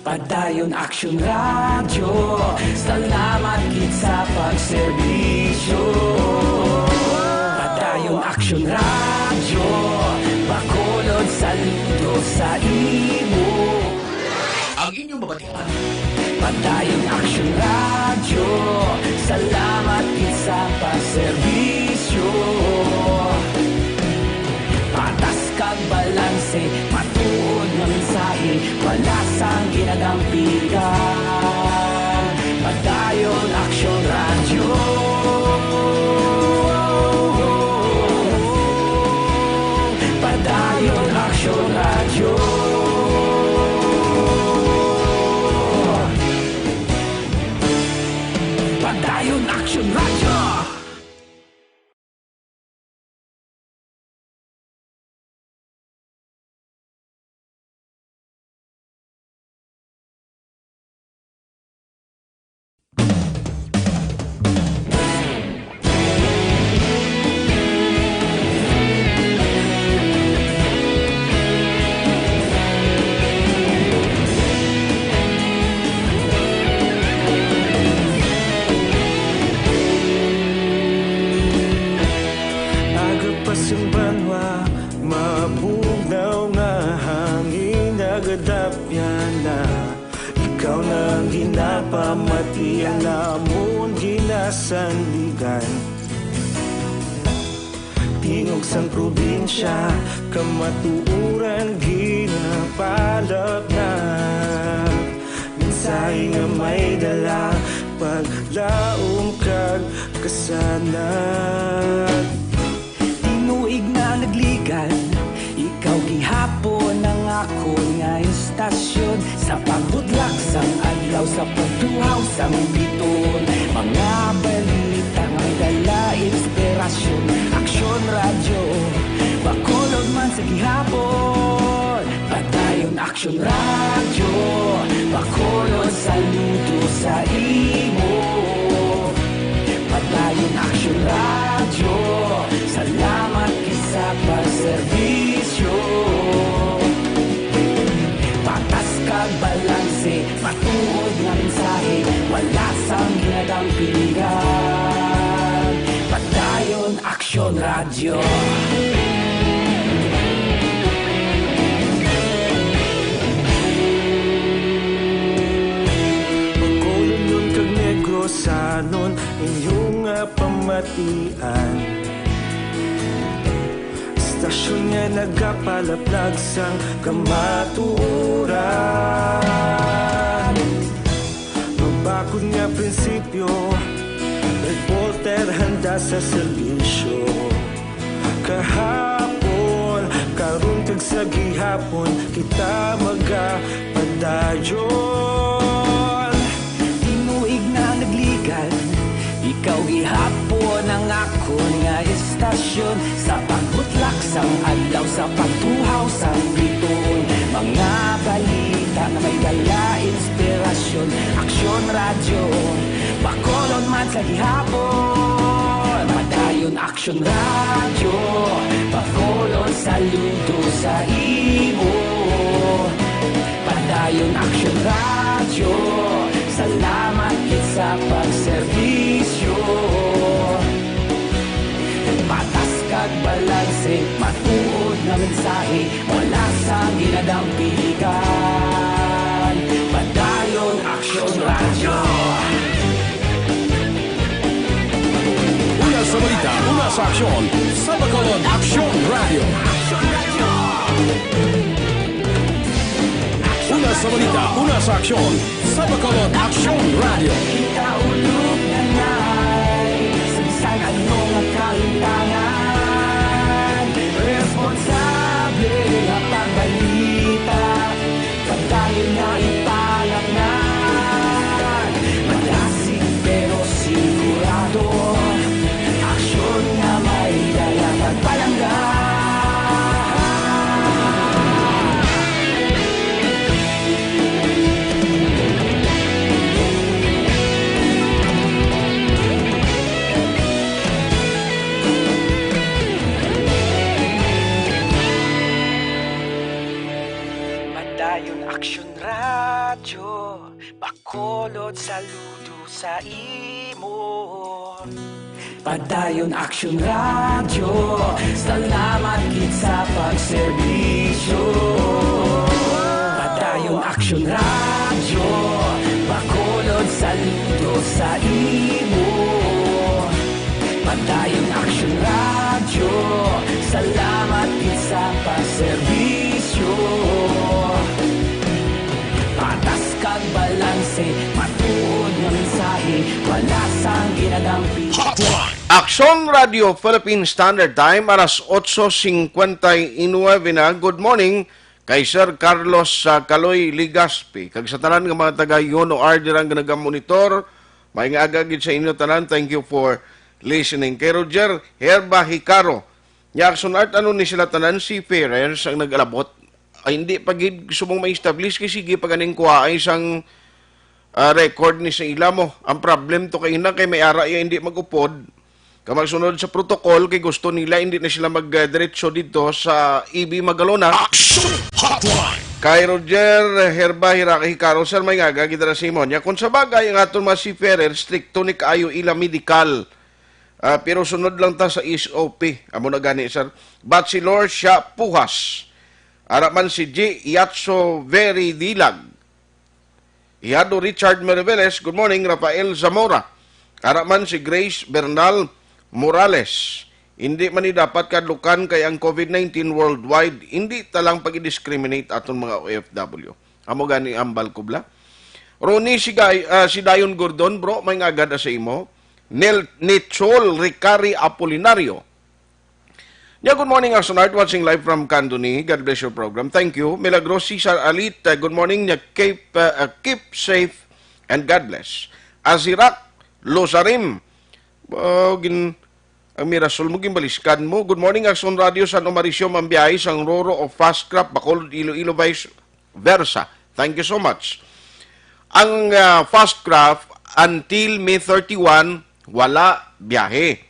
Padayon Aksyon Radyo, salamat kit sa pagserbisyo. Padayon Aksyon Radyo, bakolod saludo sa imo. Ang inyong babatian. Padayong Action Radio, salamat din sa pagserbisyo. Patas kag balanse, matuod nga mensahe, wala sang ginagampigan. Padayong Action Radio. Padayong Action Radio. Padayon Action Radio! Mabugnaw nga hangin nagadapyan na ikaw nang ginapamatian namon ginasandigan. Tingog sang probinsya kamatuuran ginapalap na mensahe nga may dala paglaom kag kasanag. Tinuig na nagligan, ikaw gihapon ang ako nga istasyon. Sa pagbudlak sang adlaw, sa pagtuhaw sang biton, mga balita nga may dala inspirasyon. Action Radio, bakulog man sa gihapon. Padayon Action Radio, bakulog saludo sa imo. Padayon Action Radio, salamat sa pagserbisyo. Patas kag balanse, matuod nga mensahe, wala sang ginagampiligan. Padayon Action Radio. Bakulon yun kag Negrosanon inyong pamatian. Stasyon nga nagapalaplag sang kamatuoran. Mabakod nga prinsipyo, reporter handa sa serbisyo. Kahapon, karon kag sa gihapon, kita magapadayon. Tinuig na nagligan, ikaw gihapon ang ako nga istasyon. Sa pagbutlak sang adlaw, sa pagtuhaw sang biton, mga balita na may dala inspirasyon. Action Radio, bakolon man sa gihapon. Padayon Action Radio, bakolon saludo sa imo. Padayon Action Radio, salamat sa pagserbisyo. Patas kag balanse, matuod na mensahe, wala sang ginadampiligan. Padayon Action Radio. Una sa balita, una sa aksyon, sa Bacolod Action Radio. Una sa balita, una sa aksyon, sa Bacolod Action Radio. Ikaulog na na'y sabisan ano nga kaintangan. Responsable nga pagbalita, padayon na ipanagnan. Malasig pero sigurado, aksyon nga may dalang pagpalanggan. Padayon Action Radio, bakolod saludo sa imo. Padayon Action Radio, salamat gid sa pagserbisyo. Padayon Action Action Radio, bakolod saludo sa imo. Padayong Action Radio, salamat din sa paserbisyo. Patas kag balanse, matuod nga mensahe, wala sang ginagampi. Action Radio Philippine Standard Time, alas 8:59 na. Good morning kay Sir Carlos Caloy Ligaspi. Kag sa tanan nga mga taga Yono Arderang nagamonitor, may nga agagid sa inyo tanan. Thank you for listening. Kay Roger Herba Hicaro, nya Action Art, ano ni sila tanan? Si Ferrers ang nag-alabot. Ay hindi pagid gusto mong ma-establish kasi sige pag aning kuha ay isang record ni sa ila mo. Ang problem to kay na kay may ara iya hindi magupod. Kamagsunod sa protocol, kay gusto nila, hindi na sila mag-diretso dito sa EB Magalona. Action Hotline. Kay Roger Herba Hicaro, sir, may nga, gagidara si Monya. Kung sa bagay, ang aton mga seafarer, stricto ni kaayo ila medical. Pero sunod lang ta sa SOP. Amo na gani, sir. Bachelor siya Puhas. Araman si G. Iatso Very Dilag. Iado Richard Meriveles. Good morning, Rafael Zamora. Araman si Grace Bernal Morales. Hindi man ni dapat kadlukan kay ang COVID-19 worldwide, hindi talang pag-discriminate aton mga OFW. Amo gani ambal kubla. Roni si Dayon Gordon, bro, may ngagad sa imo. Nichol Ricari Apolinario. Yeah, good morning, Action Art, watching live from Candoni. God bless your program. Thank you. Milagros Cesar Alit, good morning. Keep safe and God bless. Azirak Losarim, ang Mirasol mo, gimbaliskan mo. Good morning, Action Radio, San Omaricio, Mambiay, Sang Roro of Fast Crop, Bacolod, Iloilo, vice versa. Thank you so much. Ang Fast Craft, until May 31, wala biyahe.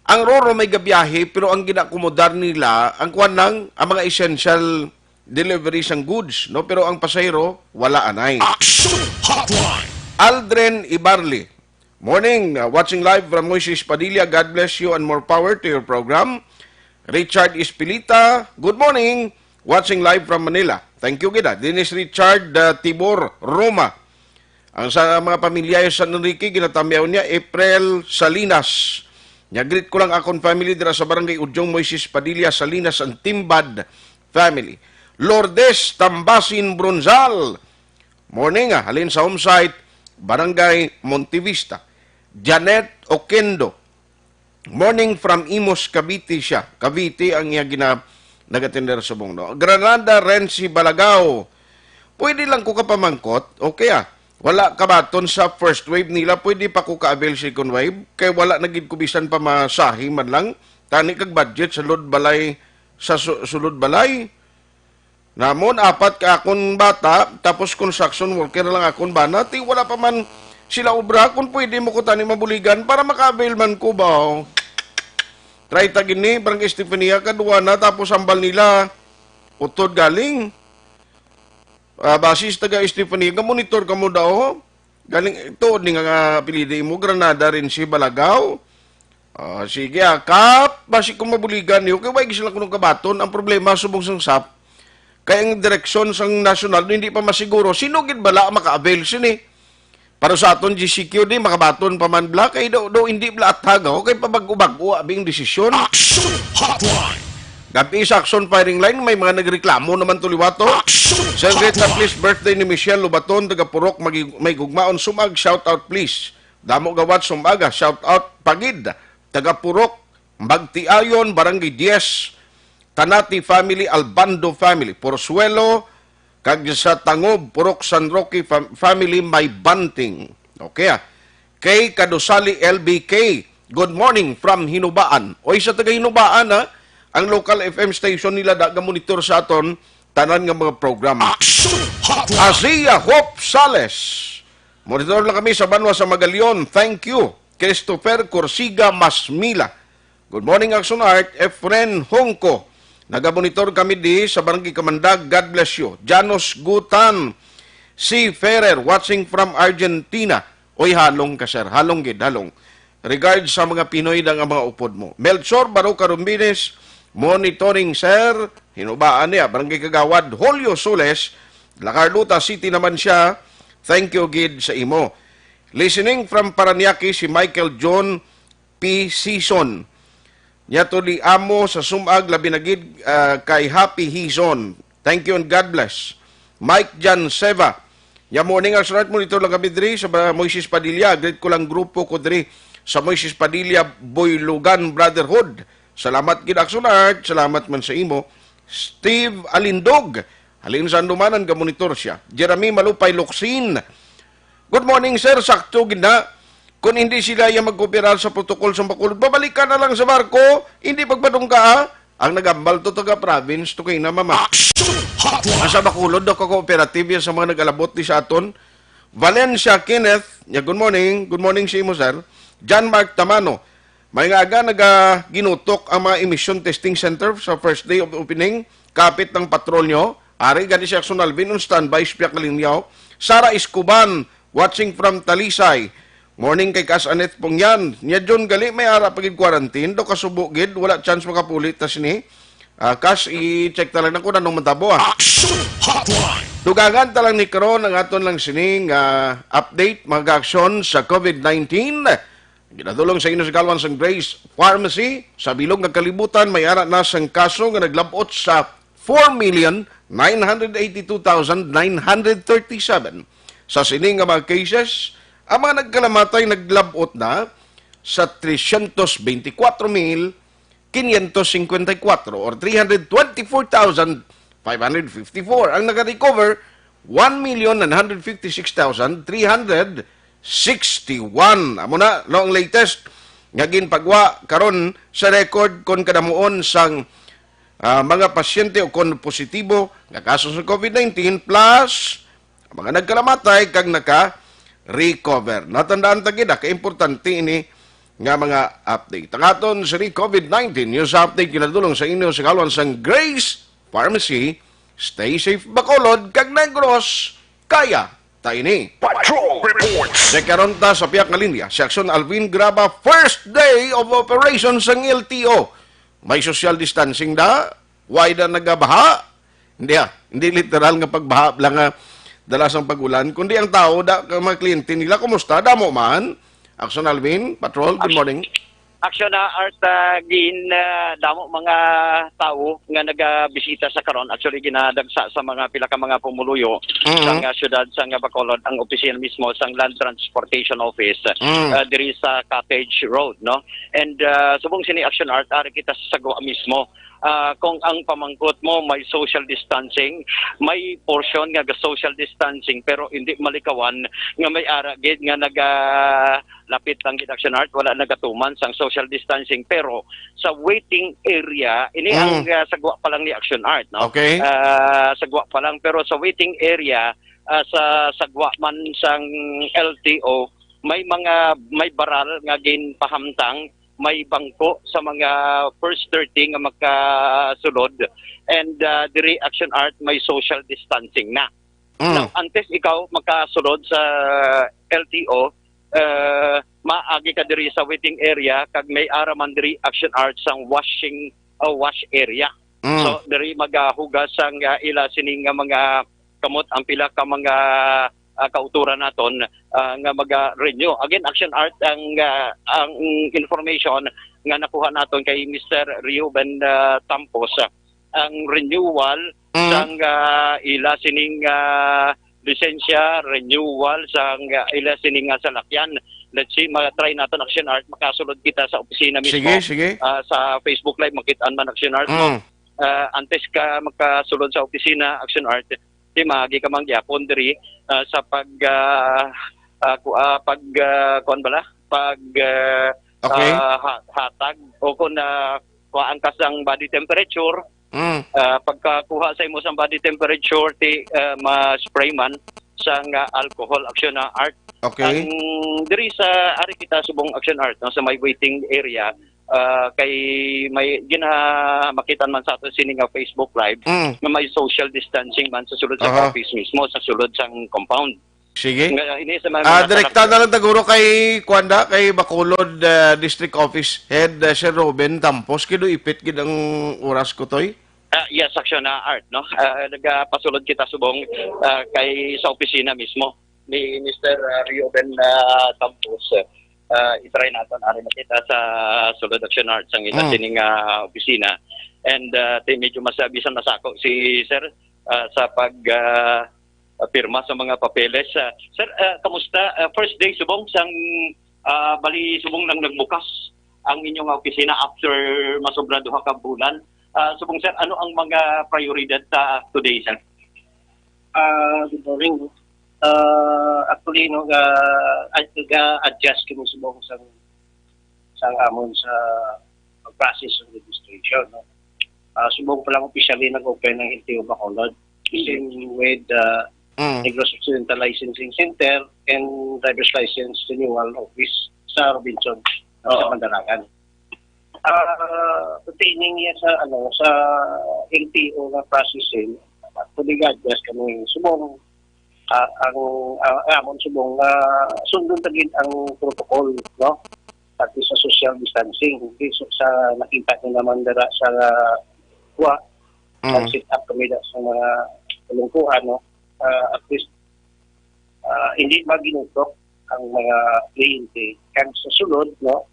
Ang Roro may gabiyahe, pero ang ginakomodar nila, ang kuwanang, ang mga essential deliveries ng goods, no? Pero ang pasayro, wala anay. Action Hotline. Aldren Ibarli. Morning, watching live from Moises Padilla. God bless you and more power to your program. Richard Espilita, good morning. Watching live from Manila. Thank you, Gida. Dennis Richard Tibor Roma. Ang sa mga pamilya sa San Enrique, ginatambyaw niya, April Salinas. Nya-greet ko lang akong family dira sa Barangay Udyong Moises Padilla, Salinas, and Timbad family. Lourdes Tambasin Bronzal. Morning, halin sa home site, Barangay Montevista. Janet Oquendo. Morning from Imos, Cavite siya. Cavite ang iya nagatender sa buong. No? Granada Renzi Balagao. Pwede lang ko kapamangkot. Okay Wala kabaton sa first wave nila. Pwede pa ko ka-avail second wave. Kaya wala nagid kubisan pa masahi man lang. Tani kag budget sa sulod balay. Sa sulod balay. Namon, apat ka akong bata. Tapos construction worker lang akong banat. Wala pa man sila obra, kung pwede mo ko tani mabuligan para maka-avail man ko ba? Try tagin ni, Barangay Estefania, kaduwa na, tapos ambal nila, utod galing. Basis taga Estefania, monitor ka mo daw, galing, ito, di nga pilidi mo, Granada rin si Balagaw. Sige, kap, basi kung mabuligan niyo, kaya wag sila kunong kabaton, ang problema, subong sang sap, kaya ang direksyon sang nasyonal, hindi pa masiguro, sino gid bala maka-avail sini? Para sa aton GCQ di makabaton pa man bla kay do hindi bla at hagaw kay pabag-ubag abing desisyon. Action Hotline. Gabi sa Action Firing Line may mga nagreklamo naman tuliwato. Celebrate na please birthday ni Michelle Lubaton taga Purok may gugmaon sumag shout out please. Damo gawat sumaga shout out pagid taga Purok Bagtiayon Barangay 10 Tanati family Albando family Porsuelo kag sa Tangob, Purok San Roque family may banting. Okay Kay Kadusali LBK, good morning from Hinubaan. Oy sa taga Hinubaan ang local FM station nila monitor sa aton tanan nga mga program. Action Hotline. Asia Hope Sales. Monitor lang kami sa Banwa sa Magalion. Thank you. Christopher Corsiga Masmila. Good morning Action Art. Efren Hongko. Nagamonitor kami di sa Barangay Kamandag. God bless you. Janos Gutan. C. Ferrer, watching from Argentina. Oy, halong ka, sir. Halong gid, halong. Regards sa mga Pinoy ng mga upod mo. Melchor Baruca Rumbines, monitoring, sir. Hinubaan niya. Barangay Kagawad. Julio Sules. La Carlota City naman siya. Thank you, Gid, sa imo. Listening from Paranaque, si Michael John P. Season. Nya tuli amo sa sumag labi na gid kay Happy Hizon. Thank you and God bless. Mike Jan Seva. Nya morning ang sunat monitor lang kami diri sa Moises Padilla. Great ko lang grupo ko diri sa Moises Padilla Boylugan Brotherhood. Salamat gid aksunat. Salamat man sa imo. Steve Alindog. Halin sa Andumanan ka monitor siya. Jeremy Malupay Luksin. Good morning sir. Sakto gid na. Kung hindi sila yung mag-cooperar sa protokol sa Bacolod, babalik ka na lang sa barko, hindi pagpadong ka, ang nagambal to taga-province, to kayo na mama. Sa Bacolod, daw ka-cooperative yan sa mga nag-alabot ni sa aton. Valencia Kenneth, good morning si mo sir. John Mark Tamano, may nga aga ginutok ang mga emission testing center sa first day of opening, kapit ng patrol nyo, ari gani si Action Alvin on standby, Spiak Kalinyaw, Sara Iscuban, watching from Talisay. Morning kay Kas Anet pong yan. Nya John gali may ara pagid quarantine do kasubo gid wala chance makapulit tas ni. Kas i-check talang nako nanong matabo Dugangan talang ni karon ang aton lang sining update mga aksyon sa COVID-19. Ginadulong sa inyo sa Galwan sang Grace Pharmacy sa bilog nga kalibutan may ara na sang kaso nga naglabot sa 4,982,937 sa sining nga mga cases. Ang mga nagkalamatay naglabot na sa 324,554 or 324,554. Ang nag-recover, 1,956,361. Amo na, no, ang latest, ngagin pagwa, karon sa record kon kadamuon sang mga pasyente o kon positibo nga kaso sa COVID-19 plus mga nagkalamatay kag recover. Natandaan tagida, ka-importante ini nga mga update. Ang aton sa COVID-19 news update kinadulong sa inyo sa Galwan sang Grace Pharmacy. Stay safe Bacolod, kag Negros, kaya tayo ni. Patrol reports. Dekaron ta sa piyak nga linya, si Action Alvin Graba, first day of operation sang LTO. May social distancing da, wide na nagabaha. Hindi literal nga pagbaha lang nga dalasang pagulan, kundi ang tao, mga kliyente nila, kumusta? Damo man? Action Alvin, Patrol, good morning. Action na art damo mga tao nga nagabisita sa karon. Actually ginadagsa sa mga pila ka mga pumuluyo sa syudad sa Bacolod ang opisina mismo sa Land Transportation Office diri sa Cottage Road, no? And subong sini Action Art ari kita sa sagwa mismo. Kung ang pamangkot mo may social distancing, may portion nga social distancing pero hindi malikawan nga may ara gid nga lapit lang gid Action Art, wala nagatuman sang social distancing pero sa waiting area ini ang sagwa pa lang ni Action Art, no? Okay. Sagwa pa lang pero sa waiting area sa sagwa man sang LTO may baral nga ginpahamtang, may bangko sa mga first 30 nga makasulod and diri Action Art may social distancing na. Now, antes ikaw makasulod sa LTO, maagi ka diri sa waiting area kag may araman diri Action Art sang wash area. So diri magahugas sang ila sining nga mga kamot ang pila ka mga kauturan naton nga maga-renew. Again, Action Art ang information nga nakuha naton kay Mr. Reuben Tampos, ang renewal sang ila sining lisensya, renewal sang ila sining salakyan. Let's see, try naton Action Art, makasulod kita sa opisina mismo. Sige. Sa Facebook Live, makitaan man Action Art mo. Antes ka makasulod sa opisina Action Art, di magi ka mangyapon diri sa hatag o kung kuhaan ka sang body temperature, pagkakuha sa imo sang body temperature ma-spray man sang alcohol Action Art. Okay. Ang diri sa ari kita subong Action Art no, sa may waiting area kay may makitan man sa ato sini nga Facebook Live na may social distancing man sa sulod sa office mismo, sa sulod sang compound. Sige. Direkta na lang taguro kay Kwanda, kay Bacolod District Office Head Sir Ruben Tampos, kido ipit gid ang oras ko toy. Yes, action na art, no? Nagpasulod kita subong kay sa opisina mismo ni Mr. Reuben Campos. I-try natin ari makita sa sulod action art sang ila sining opisina. And medyo masabisan nasako si Sir sa pag pirma sa mga papeles. Sir, kamusta? First day subong sang bali subong nang nagbukas ang inyong opisina after masobra duha ka bulan. Subong sir, ano ang mga prioridad today, sir? Good morning. Actually, adjust kami subong sa amon sa process of registration. No? Subong pa lang officially nag-open ng LTO Bacolod with Negros Occidental Licensing Center and Driver's License Renewal Office sa Robinson, sa Mandaragan. Pertaining yan sa LTO na processing, tuligadgas kami subong ang amon subong sundon tagid ang protocol, no, pati sa social distancing. So, sa nakita nyo naman dara sa kuha ang sit up kami sa mga tulungkuhan, no, at least hindi maginutok ang mga kliyente kan sa sulod, no.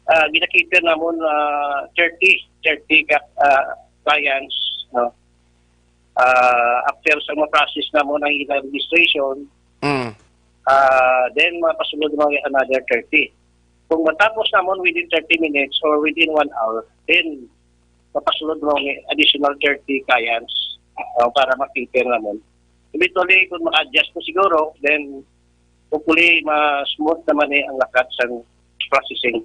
Ginakita namon 30 clients, no. After sa mga process namon ang ilang registration, then mapasunod mo another 30. Kung matapos namon within 30 minutes or within 1 hour, then mapasunod mo additional 30 clients para makita namon. Eventually, kung maka-adjust mo siguro, then hopefully ma-smooth naman ang lakat sa processing.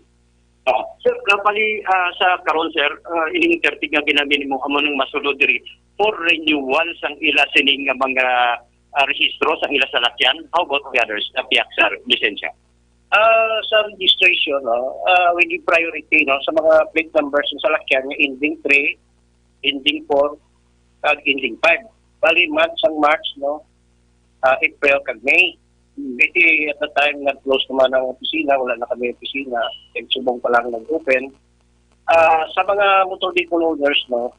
Sir, kapali sa karon sir, ining 30 nga ginamin mo amo nang masulod diri for renewal sang ila sining nga mga rehistro sang ila salakyan. How about the others? Piyak sir, lisensya. Sa registration, we give priority, no, sa mga plate numbers ng salakyan nga ending 3, ending 4, kag ending 5. Bali month sang March, no, April kag May. Kasi at the time nag-close naman ang opisina, wala na kami opisina, subong pa lang nag-open. Sa mga motor vehicle owners, no,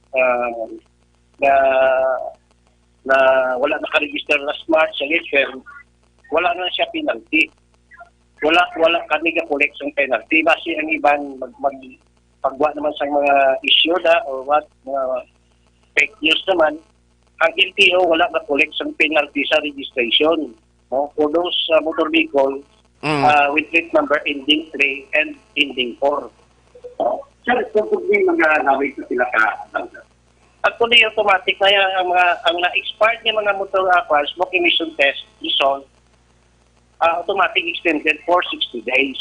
na wala naka-register last March sa LTO, wala na siya penalty. Wala kami ga-collect ng penalty. Basi ang iban pagwa naman sa mga issue or what, mga fake news naman, ang LTO wala ga-collect ng penalty sa registration. No? For those motor vehicle with plate number ending 3 and ending 4. Sir, kung may mga naway sa sila ka? Actually, automatic na yan. Ang na-expired niya mga motor smoke emission test result, automatic extended for 60 days.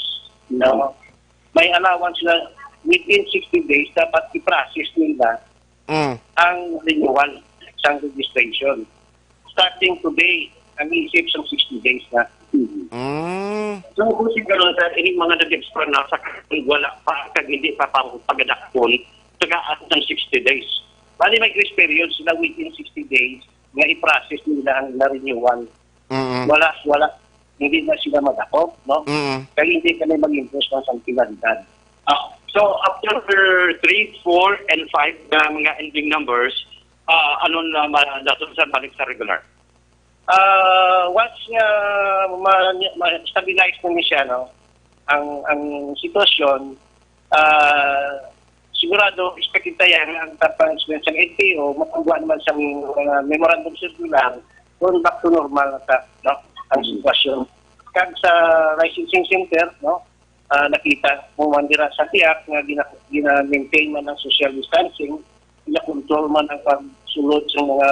No? May allowance na within 60 days, dapat i-process nila ang renewal sa registration. Starting today, ang isip sa 60 days na. So kung siguro sa ining mga nag-expire na sa wala pa kag hindi pa pagadakpon tagaan ng 60 days. Bali may grace period sila within 60 days nga i-process nila ang renewal. Wala hindi na sila madakop, no? Kaya hindi kami mag-impose ng sangkilanidad. So after 3, 4, and 5 na mga ending numbers, ano na dapat sa balik sa regular? Once nga ma-stabilize namin siya, no, ang sitwasyon, sigurado expected tayo ang tapang experience ng LTO, mapagawa naman sa memorandum circular going back to normal no, ang sitwasyon. Kag sa licensing center, no, nakita mo man dira sa tiyak nga gina-maintain man ang social distancing, gina-control man ang pagsulod sa mga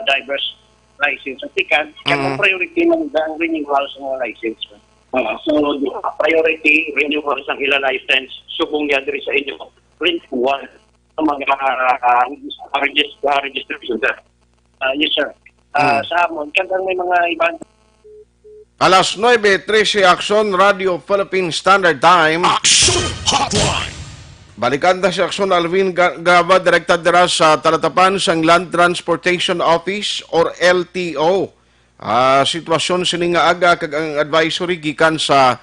drivers license at tikan, kaya priority man ang renewal sa mga license. So, priority renewal sa ila license, subong niya diri sa inyo, renewal sa mga registration. Yes, sir. Sa amon, kaya may mga ibang Alas 9:13 Action Radio Philippine Standard Time. Action Hotline. Balikan ta si Action Alvin Gaba, direkta dira sa talatapan sang Land Transportation Office or LTO. Sitwasyon sini nga aga kag ang advisory gikan sa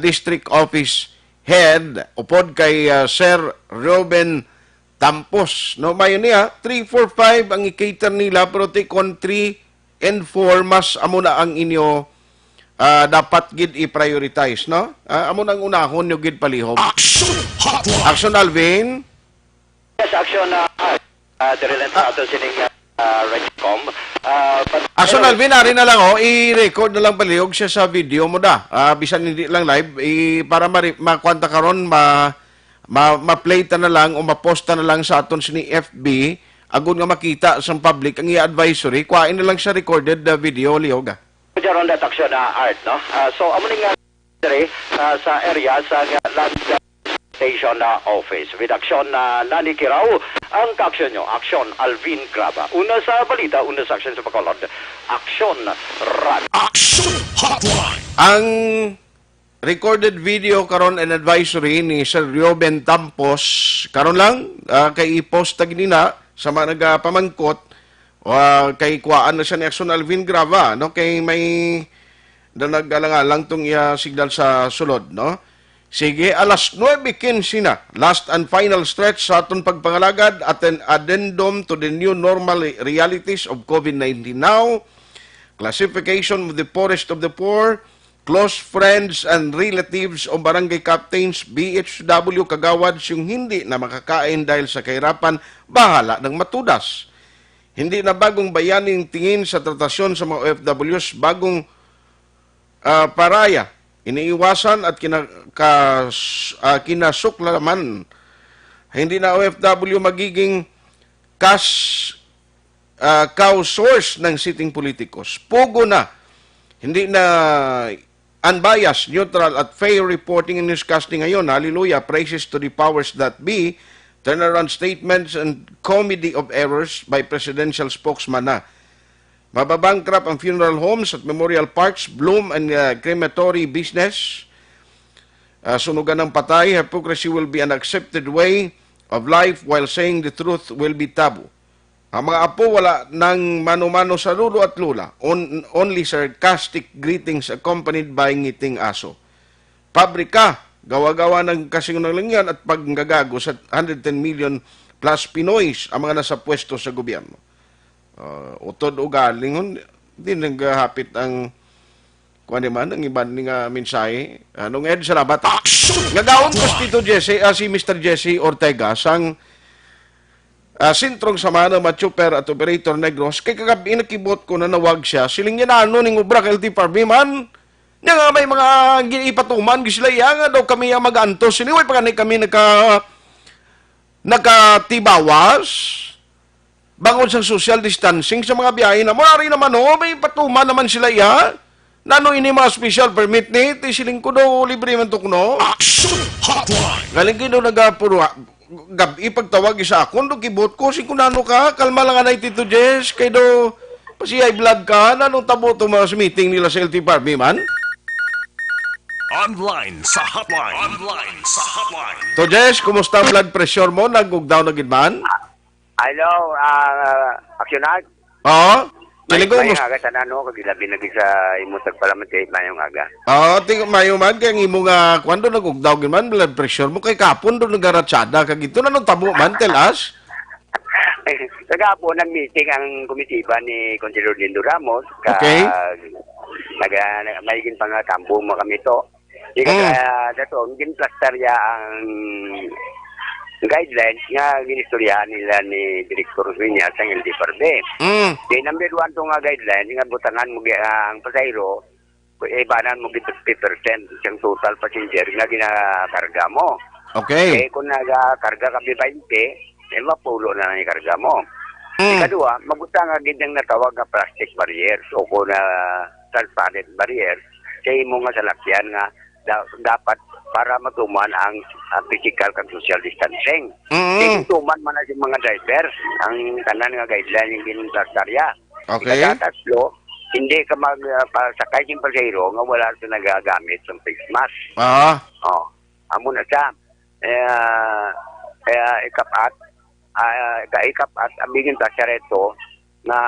District Office Head upod kay Sir Reuben Tampos. No, mayo niya, 3, 4, 5 ang i-cater nila, pero on 3 and 4, mas amo na ang inyo dapat gid i-prioritize, no? Amo nang unahon nyo gid palihog. Action Alvin. Yes, action direlent ato sining Regcom. Action Alvin, ari na lang i-record na lang palihog siya sa video mo da. Bisan hindi lang live, para makwanta karon ma-play ta na lang o ma-post na lang sa aton sini FB agon nga makita sa public ang i-advisory, kuhain na lang siya recorded video lihoga. Jaron that action art, no? So amo ning sa area sa land station office with action Nani Kirao ang ka-action nyo, action Alvin Graba. Una sa balita, una sa action sa Bacolod, action run. Action Hotline. Ang recorded video karon and advisory ni Sir Reuben Tampos karon lang kay i-post tag nina sa mga nagapamangkot kay kuhaan na siya ni Action Alvin Grava, no, kay may nagalang tong signal sa sulod, no. Sige, alas 9:15 na, last and final stretch sa aton pagpangalagad at an addendum to the new normal realities of COVID-19 now, classification of the poorest of the poor, close friends and relatives o barangay captains, BHW kagawads yung hindi na makakain dahil sa kahirapan, bahala ng matudas. Hindi na bagong bayaning tingin sa tratasyon sa mga OFWs, bagong paraya. Iniiwasan at kinasuklaman. Hindi na OFW magiging cow source ng sitting politikos. Pugo na. Hindi na unbiased, neutral at fair reporting and newscasting ngayon. Hallelujah. Praises to the powers that be. Turnaround statements and comedy of errors by presidential spokesman na. Mababankrupt ang funeral homes at memorial parks, bloom and crematory business. Sunugan ng patay, hypocrisy will be an accepted way of life while saying the truth will be taboo. Ang mga apo wala ng mano-mano sa lulo at lula. Only sarcastic greetings accompanied by ngiting aso. Pabrika, gawa-gawa ng kasinungalingan at paggagago sa 110 million plus Pinoys ang mga nasa pwesto sa gobyerno. Utod o galing, hindi naghahapit ang kuwan naman, ang iba nga mensahe. Nung Ed Salabat, nagawon ko si si Mr. Jesse Ortega sang sintrong sama na Machuper at Operator Negros, kay kagabi nakibot ko na nawag siya, siling niya na ning ubra kay LT Parbiman, niya nga may mga ipatuman, gisila nga daw kami ang mag-antos, siniway pa kami nakatibawas, bangon sa social distancing sa mga biyahe na murari naman may patuman naman sila nano ini mga special permit ni siling ko daw libre man tukno. Action Hotline. Galing ko daw nagapuro gabi pagtawag isa ako do kibot ko sing kunano ka kalma lang anay Tito Jess kay do pasiyay vlog ka nanong tabo to mga meeting nila sa LT Parby man. Online sa hotline. Online sa hotline. To Jess, kumusta ang blood pressure mo? Nagugdaw na gid man? Hello, action art. Oo. Kiling ko Mayong aga sa nano, kagilabi na sa imutag palamante, mayong aga. Oo, mayo man, kaya ng imo nga, kwando nagugdaw gid man, blood pressure mo, kay kapon doon nagaratsada, kagito na nung tabo man, tell us. Kagapon, nag-meeting ang komitiba ni Conselor Lindo Ramos, okay. Mayigin pa nga kampo mo kami to. Dato, hindi plaster ya ang guidelines nga ginistoryahan nila ni Director Viña sa LD Parbe. Di number 1 to nga guidelines, nga butangan mo ang pasayro, ibanan mo 50% yung total passenger nga ginakarga mo. Okay. Kung nagakarga ka 20, mapulo na yung karga mo. Ikadua, magutang nga gindang natawag nga plastic barriers o kung transparent barriers, kaya mo nga sa lakyan nga dapat para matuman ang physical and social distancing. Tuman man na yung mga driver, ang tanan nga guideline yung ginuntasarya. Okay. Ikatatlo, hindi ka sakay yung pasahero nga wala sa nagagamit ng face mask. Amo na siya. Ikapat, abigin tasya reto na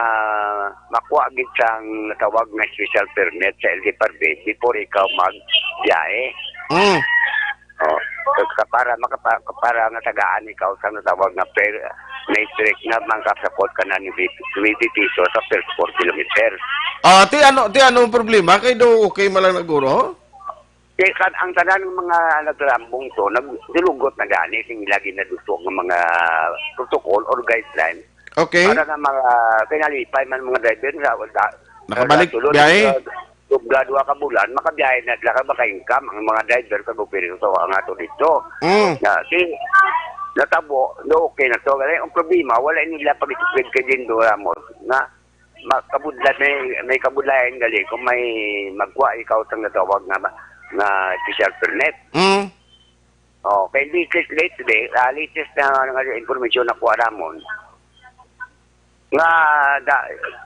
makuha agad siyang natawag na special permit sa LD Parbe before ikaw mag-biyahe. para nga tagaan ikaw sa natawag na matrix na mangkasapot ka na ni 20 piso sa first 4 kilometer. Ti ano problema? Kay do okay malang naguro? Ang tanan ng mga nagrambong to, nagdilugot na gani, sing lagi na dusok ng mga protocol or guideline. Okay. Para nga mga kinalipay man mga driver sa nakabalik biyahe. Tubla 2 ka bulan, makabiyahe na sila ka maka-income ang mga driver sa gobyerno sa ang ato dito. Natabo, okay na to. Kasi ang problema, wala nila pag-isipid kay Dindo Ramos na makabudlat, may kabudlayan gali kung may magwa ikaw sa natawag na special permit. Kay latest na informasyon na kuha Ramon, nga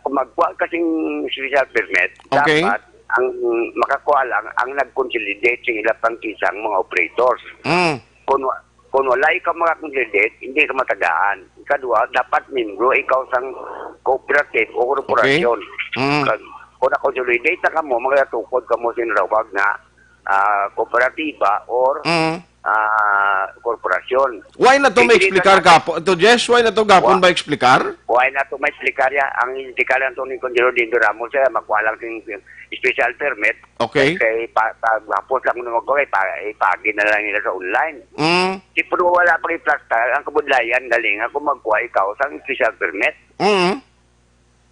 kung magkuha kasing special permit, dapat ang makakuha lang ang nag-consolidate sa ilang pangkisang mga operators. Kung wala ikaw makakonsolidate, hindi ka matagaan. Ikadua, dapat membro ikaw sang cooperative o korporasyon. Kung na-consolidate na ka mo, magatukod ka mo sinrawag na kooperatiba or korporasyon. Why na to may explicar gapon? To Jess, why na to gapon ba explicar? Why na to may explicar ya? Ang explicar lang to ni Conjero Dindo Ramos siya, makuha lang yung special permit. Okay. Kay pagpapos lang nung magkakay, ipagin na lang nila sa online. Pero wala pa i-plaster, ang kabudlayan galing ako magkuha ikaw sa special permit.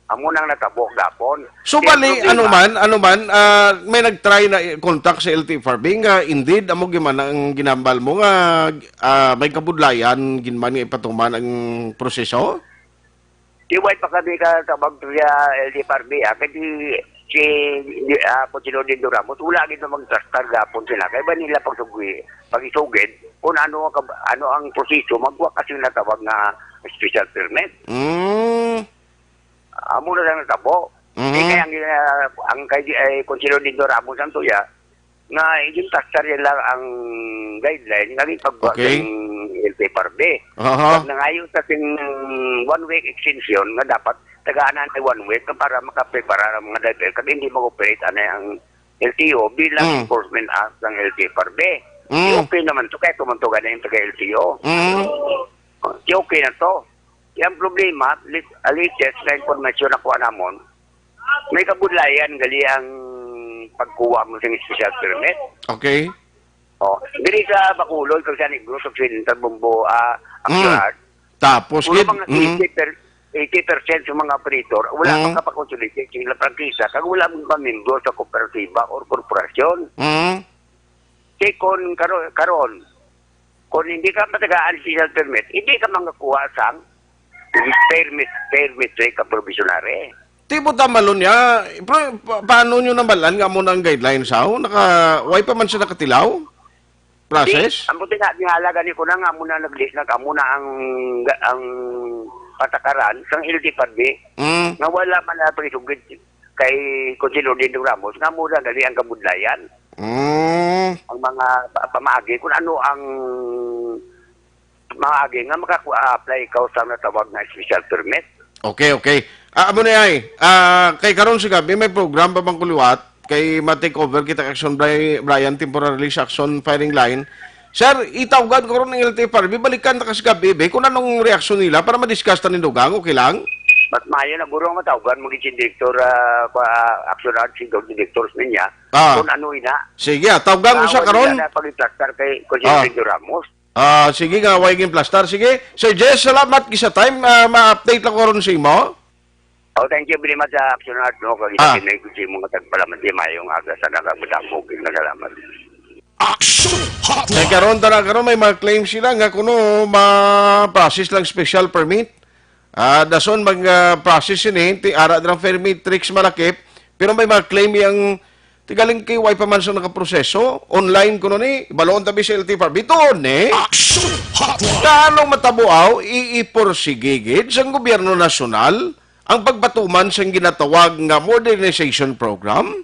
Amo nang natabo gapon. So bali ano man may nagtry na contact sa LTFRB nga indeed amo giman ang ginambal mo nga may kabudlayan ginman nga ipatuman ang proseso? Di wait pa kami ka tabag sa LTFRB kasi si Conjero Dindo Ramos wala gid na mag-trustar gapon sila kay ba nila pag-isugid kung ano ang proseso magwa kasi natawag na special permit. Amo na lang natabo. Kaya ang Conjero Dindo Ramos ang tuya, nga yung tastar yan lang ang guideline, naging pagbuhat ng LTFRB. Nangayon sa ting 1 week extension, nga dapat tagaanan ay 1 week para makaprepara ang mga driver kasi hindi mag-operate ang LTO bilang enforcement act ng LTFRB. Okay naman to, kaya tumantugan na yung taga-LTO. Okay na to. Yung problema, latest na informasyon na kuha namon, may kabudlayan gali ang pagkuha mo sa special permit. Okay. Dili sa Bacolod, kung saan i-Gross Occidental Bumbo, Action. Tapos, mga 80% sa mga operator, wala pang kapakonsolidate yung ilang prangkisa, kag wala mong pamimbro sa kooperatiba or korporasyon. Kung karon, kung hindi ka matagaan special permit, hindi ka mangakuha sang permit ka provisionary. Di mo tamalon niya. Paano nyo namalan nga mo ng guidelines how? Why pa man siya nakatilaw? Process? Ang buti nga, nihalaga ni ko na nga muna nag-list na ka muna ang patakaran sa LTFRB nga wala man na prisugid kay Conjero Dindo Ramos nga muna gali ang kabudlayan. Ang mga pamaagi kung ano ang maagi nga makaku-apply ikaw sa natawag na special permit. Okay. Amo na ay, kay karon si gabi may program pa bang kuliwat kay ma-take over kita action Brian temporarily sa action firing line. Sir, itawgan ko ron ng LTFRB, balikan na kasi gabi kung anong reaksyon nila para ma-discuss ta ni Dugang, okay lang? Mas maayo na burong matawgan mo si Director Action Art, si Directors niya kung ano ina. Sige, tawgan ko siya karon. Wala na pag-plaster kay Conjero Ramos. Sige nga, waging plaster. Sige. Sir Jess, salamat kisa time. Ma-update lang ko ron sa imo. Thank you very much sa Action Art. Kagitakin na ikusi mga tagpalaman di mayong aga sa nakabudamog. Salamat. Action Hotline! Karon may mga claims sila nga kuno ma-process lang special permit. Dason mag-process yun ara ng permit tricks malakip. Pero may mga claim yung tigaling kay why pa man sa nakaproseso. Online kuno ni, baloon tabi sa LTFRB. Doon Action Hotline! Talong matabuaw, iiporsigigid sa gobyerno nasyonal ang pagbatuman sa ginatawag nga modernization program.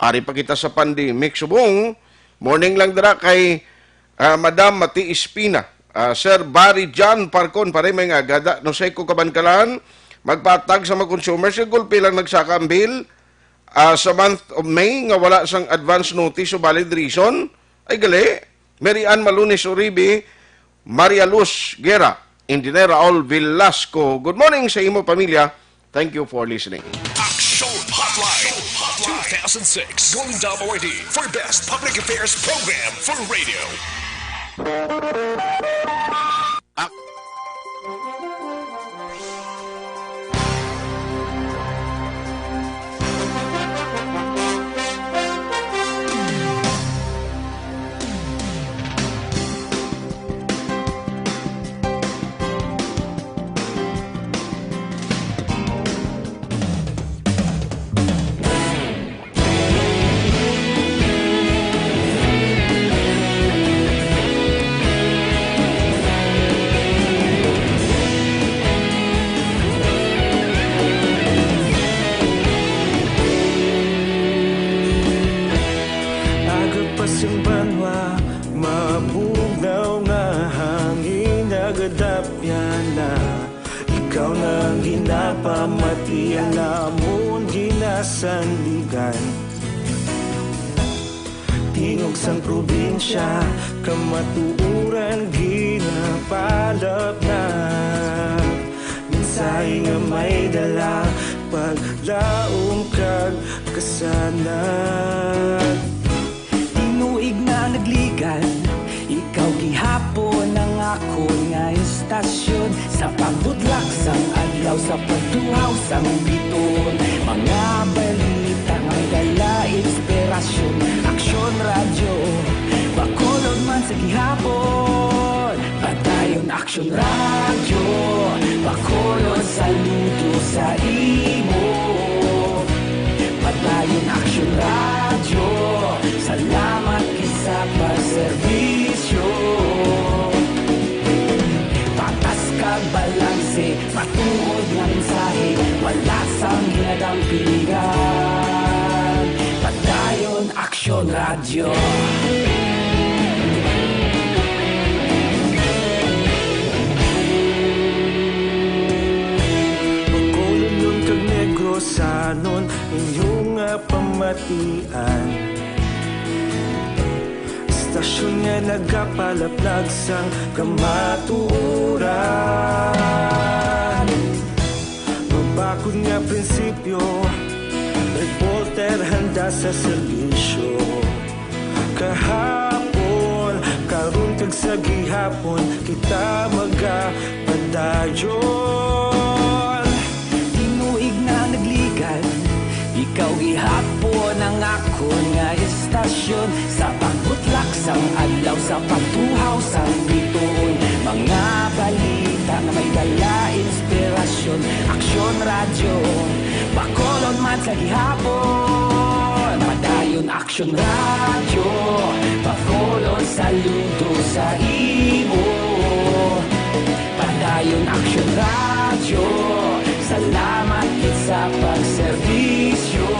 Ari pa kita sa pandemic subong. Morning lang dara kay Madam Mati Espina. Sir Barry John Parcon, pare may nga gada. No say ko kabankalan, magpatag sa mga consumers. Sigul pilang nagsaka ang bill sa month of May nga wala sang advance notice o valid reason. Ay gali, Mary Ann Malunis Uribe, Maria Luz Guerra, Engineer Raul Velasco. Good morning sa imo pamilya. Thank you for listening. Action Hotline 2006 Golden Dome Awardee for Best Public Affairs Program for Radio. Ikaw nang ginapamati, alamon ginasandigan. Tingog sang probinsya, kamatuuran ginapalap na. Minsay nga may dala, paglaong kag kasanag. Tinuig na nagligan, ikaw gihapon ang ako nga istasyon. Sa pagbutlak sang adlaw, sa pagtuhaw sang biton. Mga balita nga dala inspirasyon. Aksyon radyo, bakolod man sa gihapon. Patayon aksyon radyo, bakolod saludo sa imo. Patayon aksyon radyo, salamat kisa pagserbisyo. Patas kag balanse, matuod nga mensahe, wala sang ginadampingan. Patayon aksyon radyo. Bakolod nun kag Negrosanon, inyong pamatian. Stasyon nga nagapalaplag sang kamatuuran. Mabakod nga prinsipyo, reporter handa sa serbisyo. Kahapon, karon kag sa gihapon, kita magapadayon. Tinuig na nagligan, ikaw gihapon ang ako nga istasyon. Sa pagbutlak sang adlaw, sa pagtuhaw sang biton. Mga balita na may dala inspirasyon. Aksyon radyo, bakolod man sa gihapon. Padayon aksyon radyo, bakolod saludo sa imo. Padayon aksyon radyo, salamat sa pagserbisyo.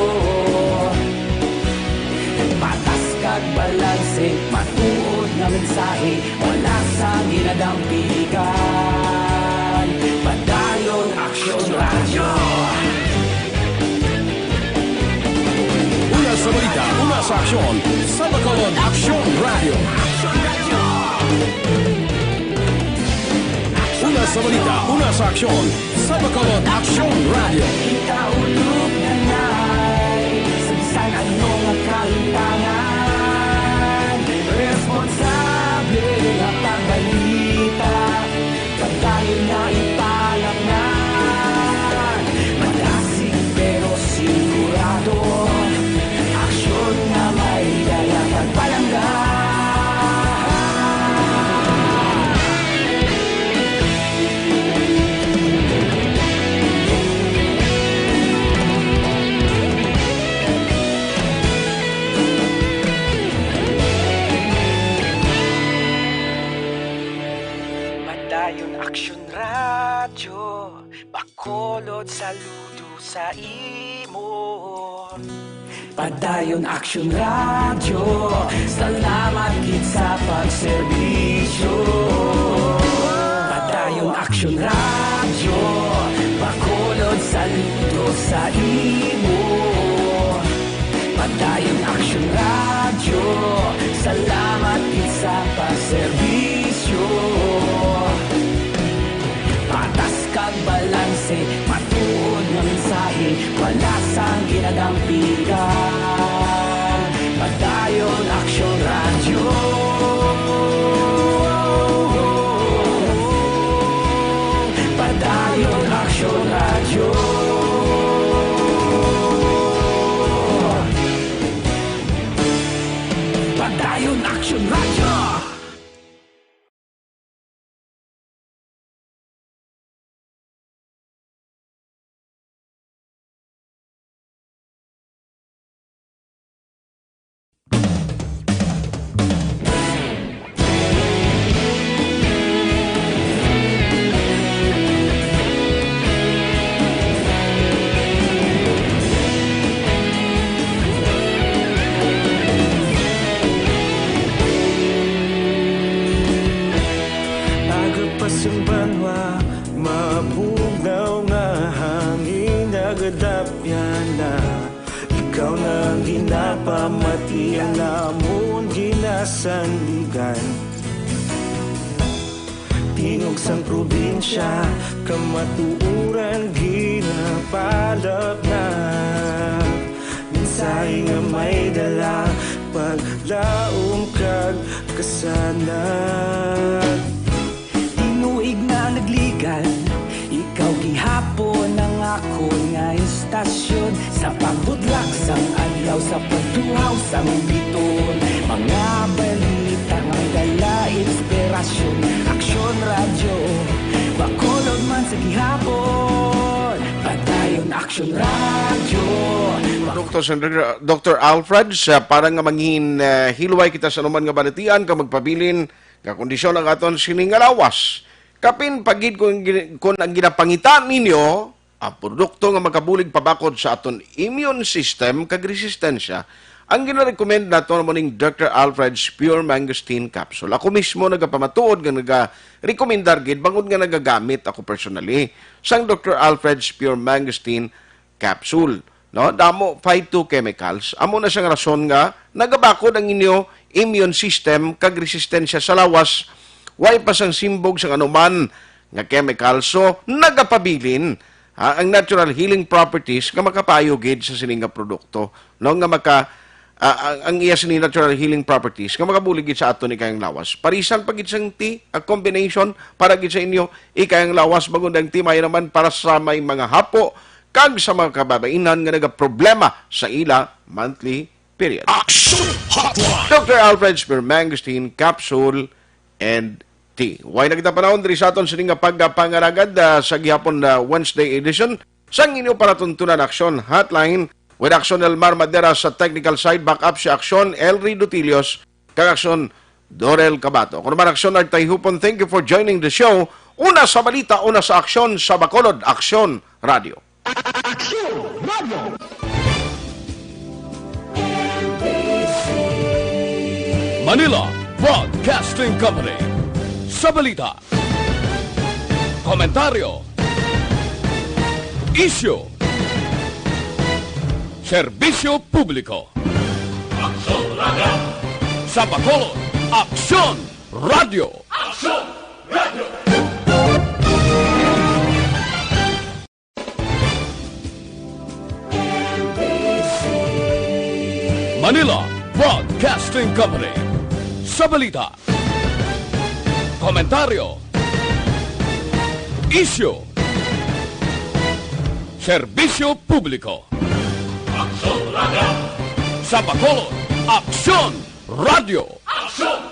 Patas kag balanse, matuod na mensahe, wala sang ginadampingan. Padayon aksyon radyo. Una sa balita, una sa aksyon, sa Bacolod Aksyon Radio. Una sa balita, una sa aksyon, sa Bacolod Aksyon Radio. Ikaulog na na'y sabisan anong kalintangan. Responsable na pagbalita, pagdayon na ipalaknan. Malasig pero sigurado, aksyon na may dala pagpalanggan. Padayon aksyon radyo, bakolod saludo sa imo. Padayon aksyon radyo, salamat gid sa pagserbisyo. Padayon aksyon radyo, bakolod saludo sa imo. Padayon aksyon radyo, salamat gid sa serbisyo. Patas kag balanse, matuod nga mensahe, wala sang ginadampigan. Padayon Aksyon Radio. Padayon Aksyon Radio. Padayon Aksyon Radio. Mabugaw nga hangin nagadapyan na ikaw nang ginapamatian namon ginasandigan. Tinog sang probinsya kamatuuran ginapalap na mensahe nga may dala paglaom kag kasanag. Tinuig na nagligan, ikaw gihapon ang ako nga istasyon. Sa pagbudlak sang adlaw, sa pagtuhaw sang biton, mga balita nga dala inspirasyon. Aksyon Radio, bakolod man sa gihapon. Padayon Aksyon Radio. Dr. Alfred, parang nga manghin hilway kita sa naman nga balitian ka magpabilin nga kondisyon ang aton sining nga lawas. Kapin pagid kung ang ginapangitan ninyo ang produkto nga makabulig pabakod sa aton immune system kag resistensya, ang ginarecommend nato morning Dr. Alfred's Pure Mangosteen Capsule. Ako mismo nagapamatuod nga nagarekomendar gid bangod nga nagagamit ako personally sang Dr. Alfred's Pure Mangosteen Capsule. No, damo 5-2 chemicals. Amo na siyang rason nga nagabakod ang inyo immune system kag resistensya sa lawas. Way pa sang simbog sa anuman nga chemical. So, nagapabilin ang natural healing properties nga makapayo gid sa sining nga produkto. No, nga ang iya sining natural healing properties nga makabulig gid sa ato ni kayang lawas. Parisan pagid sang tea, a combination para gid sa inyo ikayang lawas bagong ang tea may naman para sa may mga hapo kag sa mga kababainan nga nagaproblema sa ila monthly period. Action Hotline. Dr. Alfred's Pure Mangosteen Capsule and Way nakita panahon diri sa aton sining nga pagpangaragad sa gihapon na Wednesday edition sang inyo para tuntunan Aksyon Hotline with Aksyon Elmar Madera sa technical side, backup si Aksyon Elry Dutilios kag Aksyon Dorel Cabato. Kung naman Aksyon Art Tayhupon, thank you for joining the show. Una sa balita, una sa aksyon sa Bacolod, Aksyon Radio. Aksyon Radio. Manila Broadcasting Company. Sa balita, komentaryo, isyu, serbisyo publiko. Aksyon Radio. Sa Bacolod, Aksyon Radio. Aksyon Radio. Manila Broadcasting Company. Sa balita, komentaryo, isyu, serbisyo publiko. Aksyon Radio. Sa Bacolod, Aksyon Radio. Aksyon